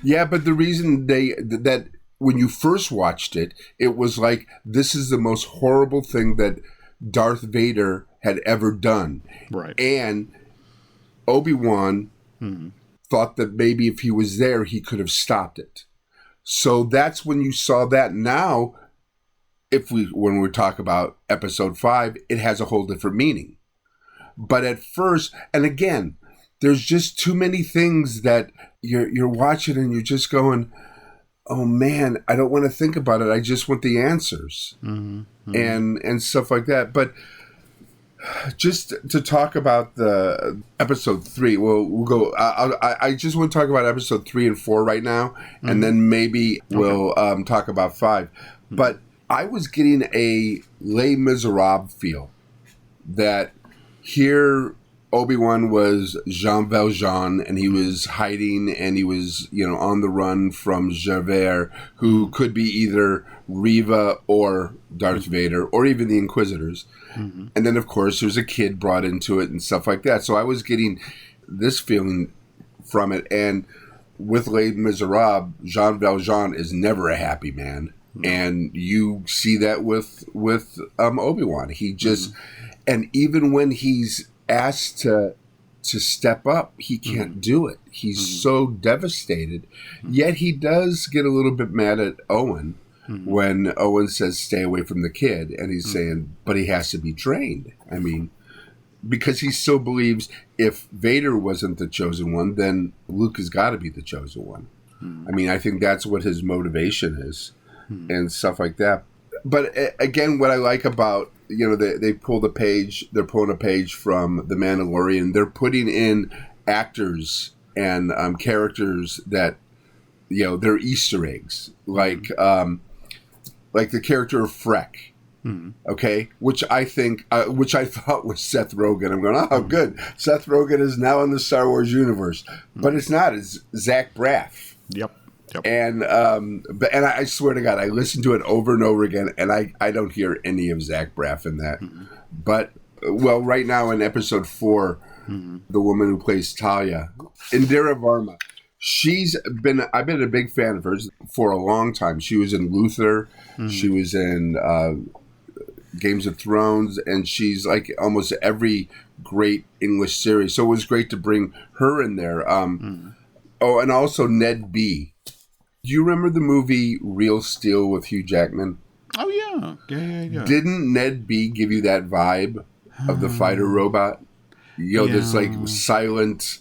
Yeah, but the reason that when you first watched it, it was like, this is the most horrible thing that Darth Vader had ever done. Right. And Obi-Wan thought that maybe if he was there, he could have stopped it. So that's when you saw that. Now, when we talk about episode 5, it has a whole different meaning. But at first, and again, there's just too many things that you're watching and you're just going, oh man, I don't want to think about it. I just want the answers and stuff like that. But just to talk about the episode 3, we'll go. I just want to talk about episode 3 and 4 right now, and then maybe we'll talk about 5. But I was getting a Les Miserables feel that here Obi-Wan was Jean Valjean, and he was hiding, and he was, on the run from Javert, who could be either Reva or Darth Vader, or even the Inquisitors. And then, of course, there's a kid brought into it and stuff like that. So I was getting this feeling from it. And with Les Miserables, Jean Valjean is never a happy man. And you see that with Obi-Wan. He just, and even when he's asked to step up, he can't do it. He's so devastated. Yet he does get a little bit mad at Owen when Owen says, stay away from the kid. And he's saying, but he has to be trained. I mean, because he still believes if Vader wasn't the chosen one, then Luke has got to be the chosen one. I mean, I think that's what his motivation is and stuff like that. But again, what I like about, they pulled a page, they're pulling a page from The Mandalorian. They're putting in actors and characters that, they're Easter eggs. Like the character of Freck, okay? Which I thought was Seth Rogen. I'm going, oh, good. Seth Rogen is now in the Star Wars universe. But it's not. It's Zach Braff. Yep. And I swear to God, I listened to it over and over again, and I don't hear any of Zach Braff in that. But, well, right now in episode 4, the woman who plays Talia, Indira Varma, I've been a big fan of hers for a long time. She was in Luther, she was in Games of Thrones, and she's like almost every great English series. So it was great to bring her in there. Oh, and also Ned B. Do you remember the movie Real Steel with Hugh Jackman? Oh, yeah. Yeah. Didn't Ned B give you that vibe of the fighter robot? This like silent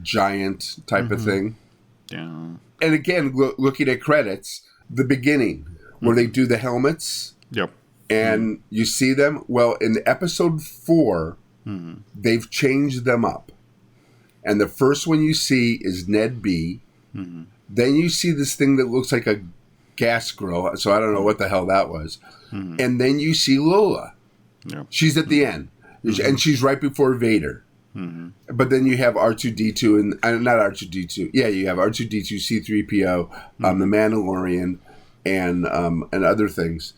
giant type of thing. Yeah. And again, looking at credits, the beginning where they do the helmets. Yep. And you see them. Well, in episode 4, they've changed them up. And the first one you see is Ned B. Then you see this thing that looks like a gas grill. So I don't know what the hell that was. And then you see Lola. Yep. She's at the end. And she's right before Vader. But then you have R2-D2 and not R2-D2. Yeah, you have R2-D2, C-3PO, the Mandalorian, and other things.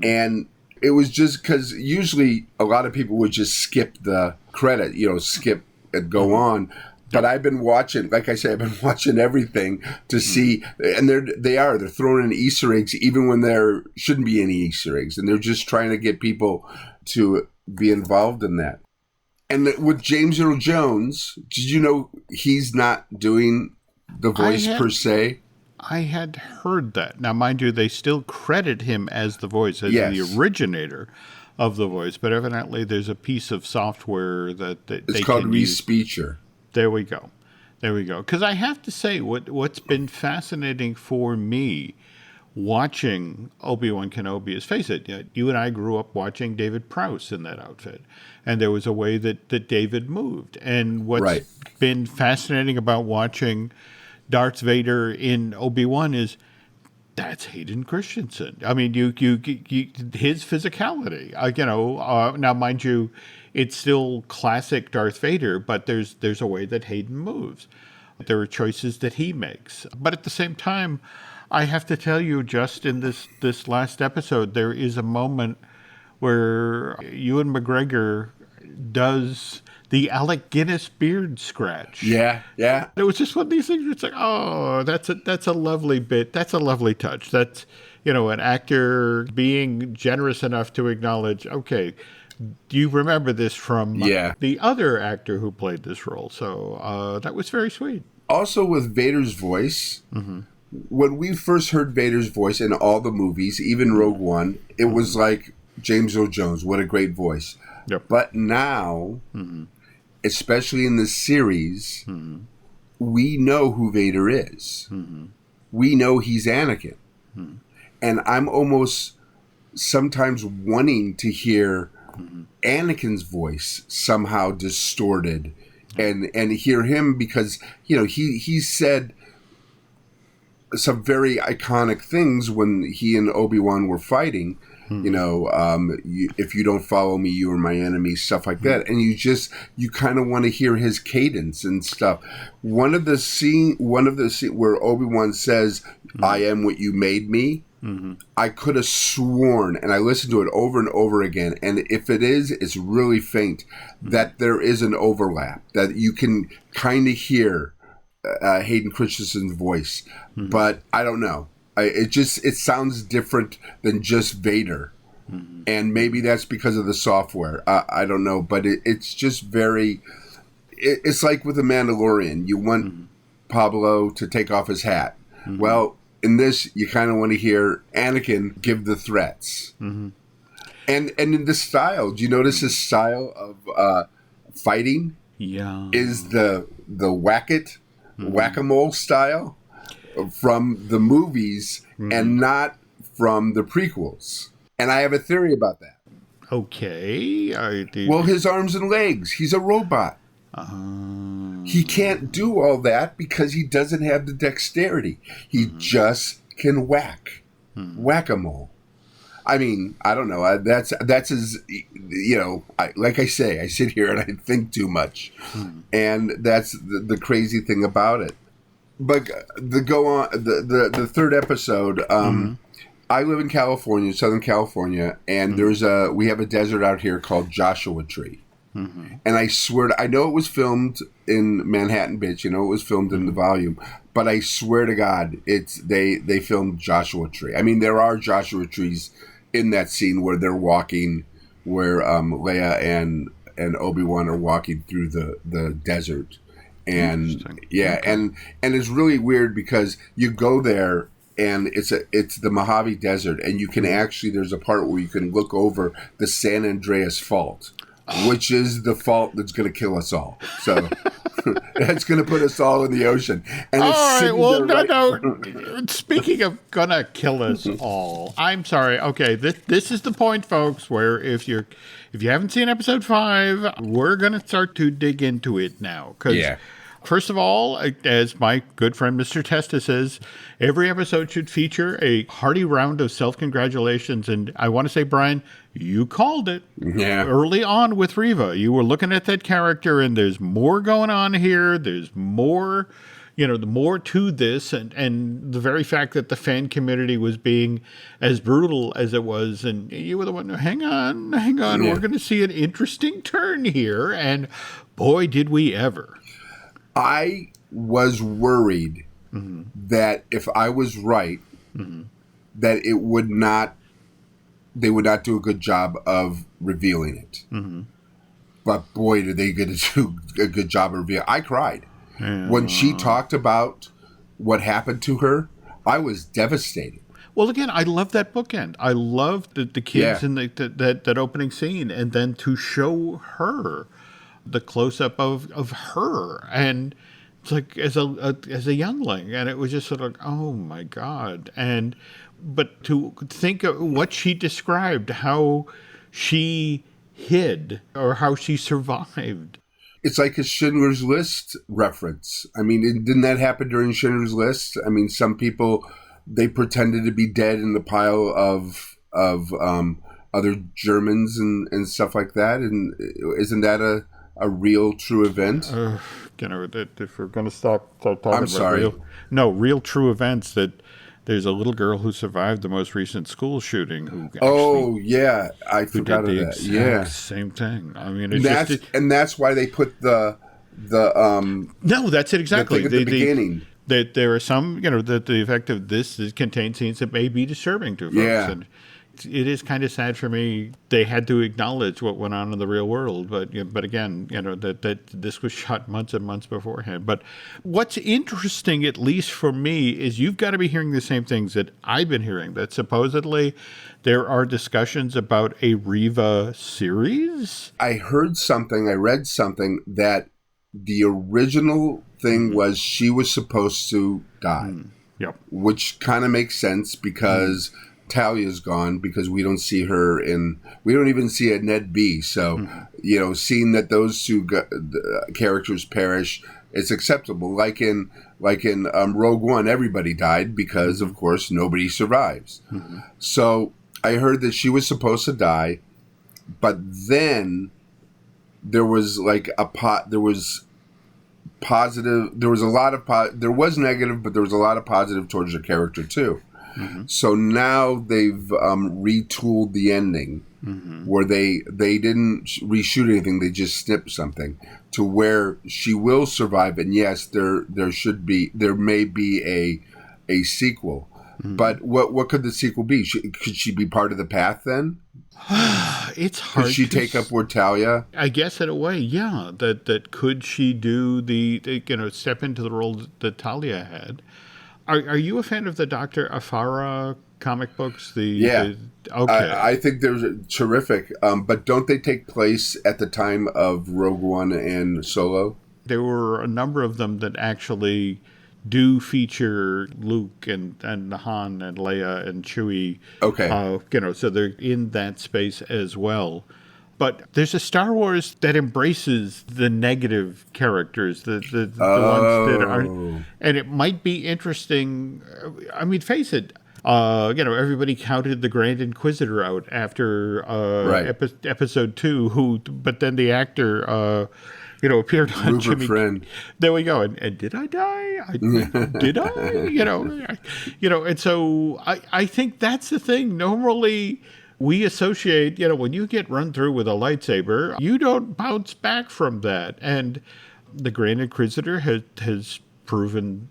And it was just because usually a lot of people would just skip the credit, skip and go on. But I've been watching, like I said, I've been watching everything to see, and they're throwing in Easter eggs even when there shouldn't be any Easter eggs, and they're just trying to get people to be involved in that. And with James Earl Jones, did you know he's not doing the voice per se? I had heard that. Now, mind you, they still credit him as the voice, as the originator of the voice, but evidently there's a piece of software that it's called Respeecher. There we go. Because I have to say, what's been fascinating for me watching Obi-Wan Kenobi is, face it, you and I grew up watching David Prowse in that outfit. And there was a way that David moved. And what's been fascinating about watching Darth Vader in Obi-Wan is that's Hayden Christensen. I mean, you his physicality. Now, mind you, it's still classic Darth Vader, but there's a way that Hayden moves. There are choices that he makes. But at the same time, I have to tell you, just in this last episode, there is a moment where Ewan McGregor does the Alec Guinness beard scratch. Yeah. It was just one of these things where it's like, oh, that's a lovely bit. That's a lovely touch. That's, an actor being generous enough to acknowledge, okay, do you remember this from the other actor who played this role? So that was very sweet. also with Vader's voice, when we first heard Vader's voice in all the movies, even Rogue One, it was like James Earl Jones. What a great voice. Yep. But now, especially in the series, we know who Vader is. We know he's Anakin. And I'm almost sometimes wanting to hear Anakin's voice somehow distorted and hear him, because, you know, he said some very iconic things when he and Obi-Wan were fighting. You know, if you don't follow me, you are my enemy, stuff like that. And you kind of want to hear his cadence and stuff. One of the scene where Obi-Wan says, "I am what you made me." I could have sworn, and I listened to it over and over again, and if it is, it's really faint, that there is an overlap, that you can kind of hear Hayden Christensen's voice. But I don't know. It sounds different than just Vader. And maybe that's because of the software. I don't know. But it's just very... It's like with The Mandalorian. You want Pablo to take off his hat. Well, in this, you kind of want to hear Anakin give the threats. And in the style, do you notice his style of fighting? Yeah. Is the whack-a-mole style from the movies and not from the prequels. And I have a theory about that. Okay. Well, his arms and legs. He's a robot. He can't do all that because he doesn't have the dexterity. He just can whack-a-mole. I mean, I don't know. That's his, you know, like I say, I sit here and I think too much. And that's the crazy thing about it. But the third episode, I live in California, Southern California, and we have a desert out here called Joshua Tree. And I swear, I know it was filmed in Manhattan Beach, you know, it was filmed in the volume, but I swear to God, they filmed Joshua Tree. I mean, there are Joshua trees in that scene where they're walking, where Leia and Obi-Wan are walking through the desert. And and it's really weird because you go there and it's the Mojave Desert, and you can actually, there's a part where you can look over the San Andreas Fault, which is the fault that's going to kill us all. So that's going to put us all in the ocean. And all it's right, well, no. Speaking of gonna kill us all, I'm sorry. Okay, this is the point, folks, where if you haven't seen episode 5, we're gonna start to dig into it now. First of all, as my good friend Mr. Testa says, every episode should feature a hearty round of self-congratulations. And I want to say, Brian, you called it early on with Reva. You were looking at that character, and there's more going on here. There's more, more to this. And the very fact that the fan community was being as brutal as it was. And you were the one, hang on. Yeah. We're going to see an interesting turn here. And boy, did we ever. I was worried that if I was right, that they would not do a good job of revealing it. But boy, did they get to do a good job of revealing. I cried. When she talked about what happened to her, I was devastated. Well, again, I love that bookend. I love the kids in that opening scene, and then to show her the close-up of her, and it's like as a youngling, and it was just sort of like, oh my God. But to think of what she described, how she hid or how she survived. It's like a Schindler's List reference. I mean, didn't that happen during Schindler's List? I mean, some people, they pretended to be dead in the pile of other Germans and stuff like that. And isn't that a real true event? If we're going to start talking about real true events, that there's a little girl who survived the most recent school shooting who I forgot of that. Yeah, same thing. I mean, that's why they put the no, that's it exactly. The thing at the beginning. That there are some, that the effect of this contains scenes that may be disturbing to folks. And it is kind of sad for me. They had to acknowledge what went on in the real world, but again, that this was shot months and months beforehand. But what's interesting, at least for me, is you've got to be hearing the same things that I've been hearing. That supposedly there are discussions about a Reva series. I read something that the original thing was she was supposed to die. Yep. Which kind of makes sense because Talia's gone, because we don't see her we don't even see a Ned B. So, seeing that those two characters perish, it's acceptable. Like in Rogue One, everybody died because, of course, nobody survives. So I heard that she was supposed to die, but then there was positive. There was a lot of there was negative, but there was a lot of positive towards her character too. So now they've retooled the ending where they didn't reshoot anything; they just snipped something to where she will survive. And yes, there may be a sequel. But what could the sequel be? Could she be part of the path then? It's hard. Could she take up where Talia? I guess in a way, yeah. That could she do the step into the role that Talia had? Are you a fan of the Dr. Afara comic books? Okay. I think they're terrific. But don't they take place at the time of Rogue One and Solo? There were a number of them that actually do feature Luke and Han and Leia and Chewie. Okay. So they're in that space as well. But there's a Star Wars that embraces the negative characters, the ones that aren't. And it might be interesting. I mean, face it. Everybody counted the Grand Inquisitor out after episode 2, but then the actor appeared on Rupert Jimmy. Friend. There we go. And did I die? Did I? And so I think that's the thing. Normally we associate, when you get run through with a lightsaber, you don't bounce back from that. And the Grand Inquisitor has proven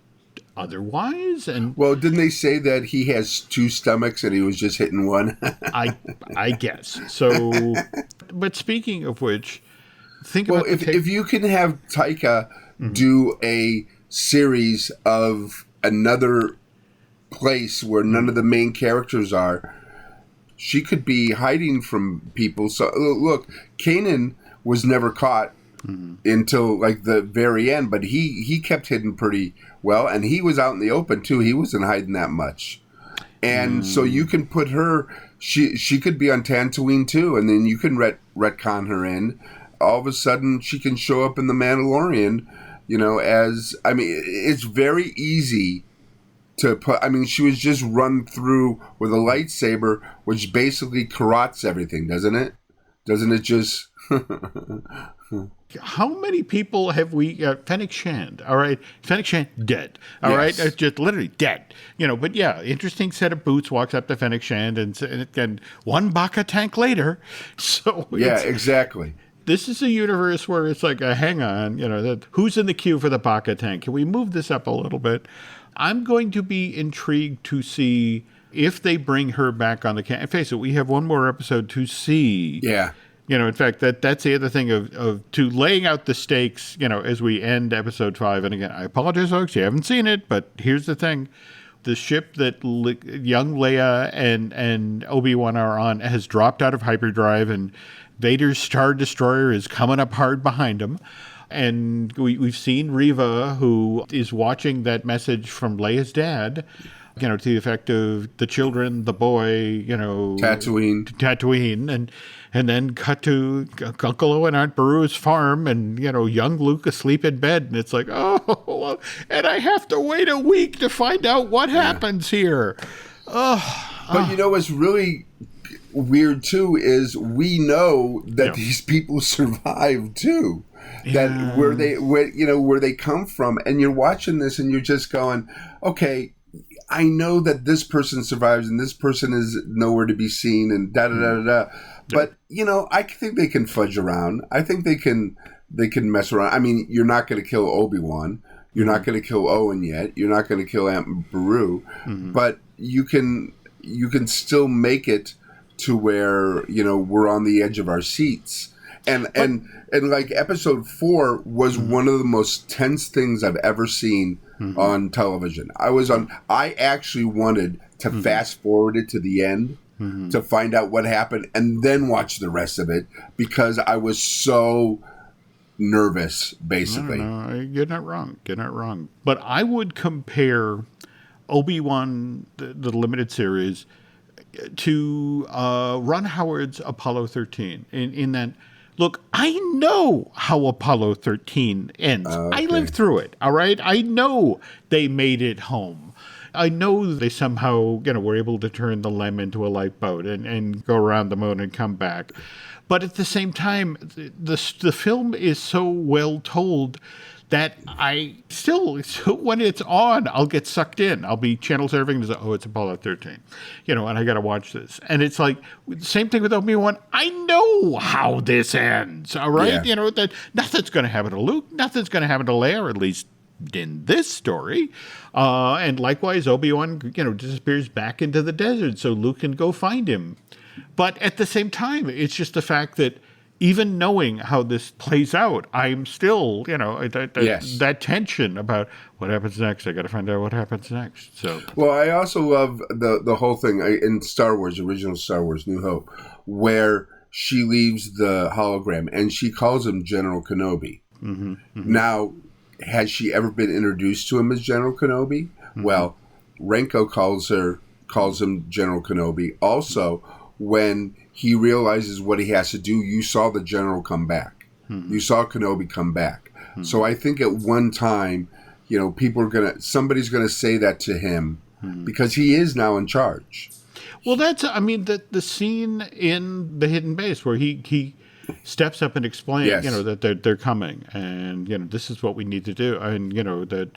otherwise. And well, didn't they say that he has 2 stomachs and he was just hitting one? I guess. So, but speaking of which, think about if you can have Taika do a series of another place where none of the main characters are, she could be hiding from people. So look, Kanan was never caught until like the very end, but he kept hidden pretty well, and he was out in the open too. He wasn't hiding that much, and so you can put her. She could be on Tatooine too, and then you can retcon her in. All of a sudden, she can show up in The Mandalorian. It's very easy to put. I mean, she was just run through with a lightsaber, which basically corrots everything, doesn't it? Doesn't it just? How many people have we? Fennec Shand, all right. Fennec Shand dead, all right. Just literally dead. But yeah, interesting set of boots. Walks up to Fennec Shand, and one Baka tank later. So yeah, exactly. This is a universe where it's like, hang on, who's in the queue for the Baka tank? Can we move this up a little bit? I'm going to be intrigued to see if they bring her back on the can. Face it, we have one more episode to see. Yeah. In fact, that's the other thing of laying out the stakes, as we end episode 5. And again, I apologize, folks, you haven't seen it, but here's the thing. The ship that young Leia and Obi-Wan are on has dropped out of hyperdrive, and Vader's Star Destroyer is coming up hard behind him. And we've seen Reva, who is watching that message from Leia's dad, to the effect of the children, the boy, Tatooine, and then cut to Uncle Owen, Aunt Beru's farm, and, young Luke asleep in bed. And it's like, oh, and I have to wait a week to find out what happens here. But what's really weird too is we know that these people survive too. That where they come from, and you're watching this and you're just going, okay, I know that this person survives and this person is nowhere to be seen and da da da da da. But I think they can fudge around. I think they can mess around. I mean, you're not going to kill Obi-Wan. You're not going to kill Owen yet. You're not going to kill Aunt Beru. But you can still make it to where, we're on the edge of our seats. And like episode 4 was one of the most tense things I've ever seen on television. I actually wanted to fast forward it to the end to find out what happened and then watch the rest of it because I was so nervous, basically. No, you're not wrong. But I would compare Obi-Wan, the limited series, to Ron Howard's Apollo 13 in that, look, I know how Apollo 13 ends. Okay. I lived through it, all right? I know they made it home. I know they somehow, were able to turn the LEM into a lifeboat and go around the moon and come back. But at the same time, the film is so well told that I still, when it's on, I'll get sucked in. I'll be channel surfing and say, oh, it's Apollo 13, and I got to watch this. And it's like, same thing with Obi-Wan. I know how this ends, all right? Yeah. That nothing's going to happen to Luke. Nothing's going to happen to Leia, or at least in this story. And likewise, Obi-Wan, disappears back into the desert so Luke can go find him. But at the same time, it's just the fact that even knowing how this plays out, I'm still, that tension about what happens next. I got to find out what happens next. So, well, I also love the whole thing in Star Wars, original Star Wars, New Hope, where she leaves the hologram and she calls him General Kenobi. Mm-hmm, mm-hmm. Now, has she ever been introduced to him as General Kenobi? Mm-hmm. Well, Renko calls him General Kenobi. Also, when he realizes what he has to do, you saw the general come back. Mm-hmm. You saw Kenobi come back. Mm-hmm. So I think at one time, somebody's gonna say that to him because he is now in charge. Well, that's, the scene in the Hidden Base where he steps up and explains, that they're coming and, this is what we need to do. And, that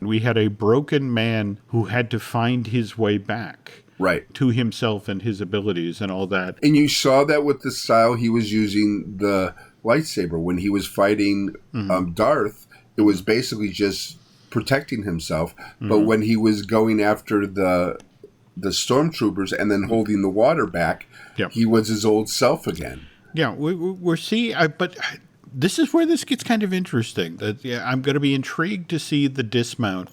we had a broken man who had to find his way back. Right. To himself and his abilities and all that. And you saw that with the style he was using the lightsaber. When he was fighting Darth, it was basically just protecting himself. Mm-hmm. But when he was going after the stormtroopers and then holding the water back, he was his old self again. Yeah, we're seeing, but this is where this gets kind of interesting. That I'm going to be intrigued to see the dismount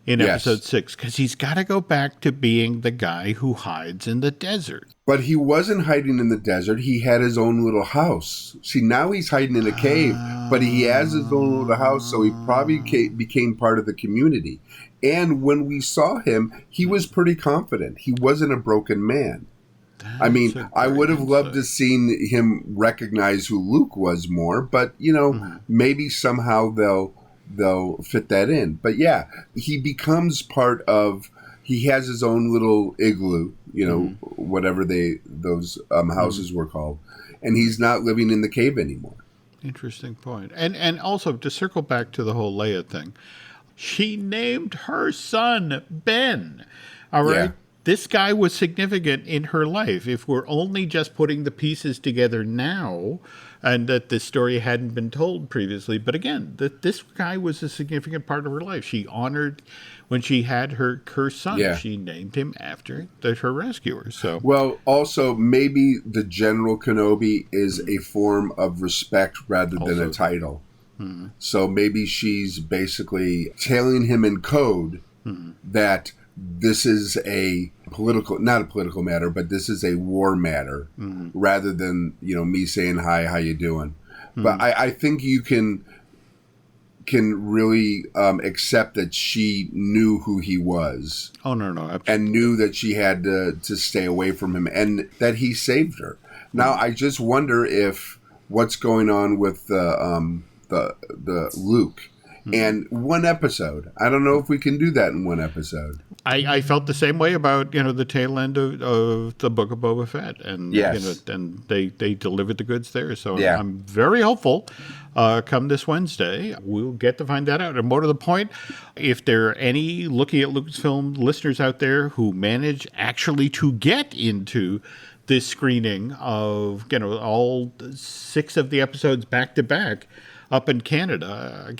in episode 6, because he's got to go back to being the guy who hides in the desert. But he wasn't hiding in the desert. He had his own little house. See, now he's hiding in a cave, but he has his own little house, so he probably became part of the community. And when we saw him, he was pretty confident. He wasn't a broken man. I would have loved to seen him recognize who Luke was more, but, maybe somehow they'll fit that in. But yeah, he becomes part of, he has his own little igloo, whatever those houses were called, and he's not living in the cave anymore. Interesting point. And also to circle back to the whole Leia thing, she named her son Ben. All right. Yeah. This guy was significant in her life. If we're only just putting the pieces together now, and that this story hadn't been told previously, but again, that this guy was a significant part of her life. She honored when she had her son. Yeah. She named him after her rescuer. So, well, also maybe the General Kenobi is a form of respect rather than a title. Mm-hmm. So maybe she's basically telling him in code that this is not a political matter, but this is a war matter, rather than, me saying, hi, how you doing? But I think you can really accept that she knew who he was. Oh, no, absolutely. And knew that she had to stay away from him and that he saved her. Now, I just wonder if what's going on with the Luke. And one episode. I don't know if we can do that in one episode. I felt the same way about the tail end of the Book of Boba Fett, and and they delivered the goods there. So I'm very hopeful. Come this Wednesday, we'll get to find that out. And more to the point, if there are any looking at Lucasfilm listeners out there who manage actually to get into this screening of all 6 of the episodes back to back. up in Canada,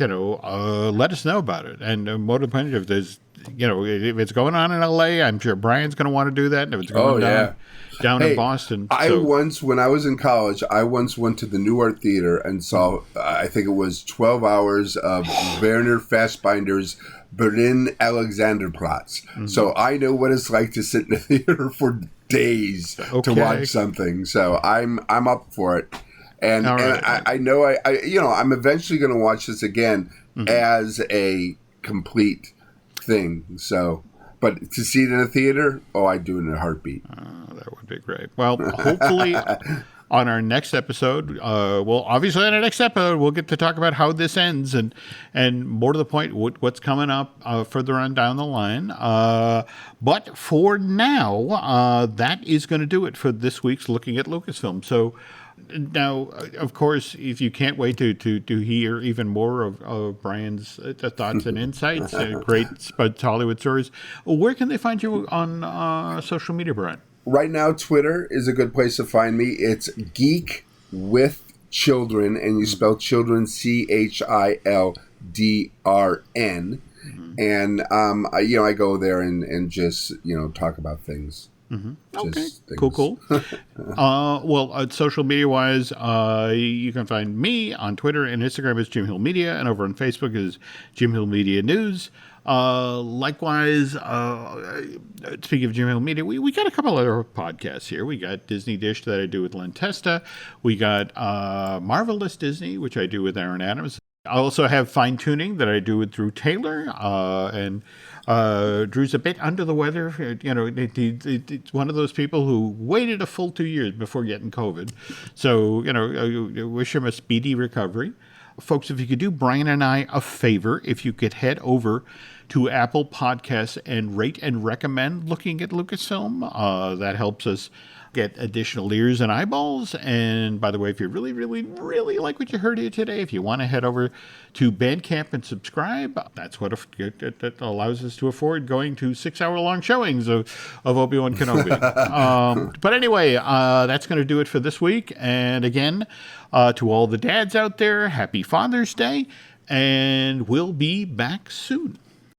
let us know about it. And more to the point, if there's, if it's going on in LA, I'm sure Brian's going to want to do that. And if it's going down in Boston. When I was in college, I once went to the New Art Theater and saw, I think it was 12 hours of Werner Fassbinder's Berlin Alexanderplatz. Mm-hmm. So I know what it's like to sit in the theater for days to watch something. So I'm up for it. And I know I'm eventually going to watch this again as a complete thing. So, but to see it in a theater, I'd do it in a heartbeat. That would be great. Well, hopefully on our next episode, obviously on our next episode, we'll get to talk about how this ends and more to the point, what's coming up further on down the line. But for now, that is going to do it for this week's Looking at Lucasfilm. So now, of course, if you can't wait to hear even more of Brian's thoughts and insights, great Hollywood stories, where can they find you on social media, Brian? Right now, Twitter is a good place to find me. It's Geek with Children, and you spell children ChildRN. And I go there and just talk about things. Okay, cool. Social media-wise, you can find me on Twitter and Instagram as Jim Hill Media, and over on Facebook is Jim Hill Media News. Likewise, speaking of Jim Hill Media, we got a couple other podcasts here. We got Disney Dish that I do with Len Testa. We got Marvelous Disney, which I do with Aaron Adams. I also have Fine Tuning that I do with Drew Taylor, and Drew's a bit under the weather. It's one of those people who waited a full 2 years before getting COVID. So, wish him a speedy recovery. Folks, if you could do Brian and I a favor, if you could head over to Apple Podcasts and rate and recommend Looking at Lucasfilm, that helps us get additional ears and eyeballs. And by the way, if you really, really, really like what you heard here today, if you want to head over to Bandcamp and subscribe, that's what that allows us to afford going to 6-hour-long showings of Obi-Wan Kenobi. But anyway, that's going to do it for this week. And again, to all the dads out there, happy Father's Day, and we'll be back soon.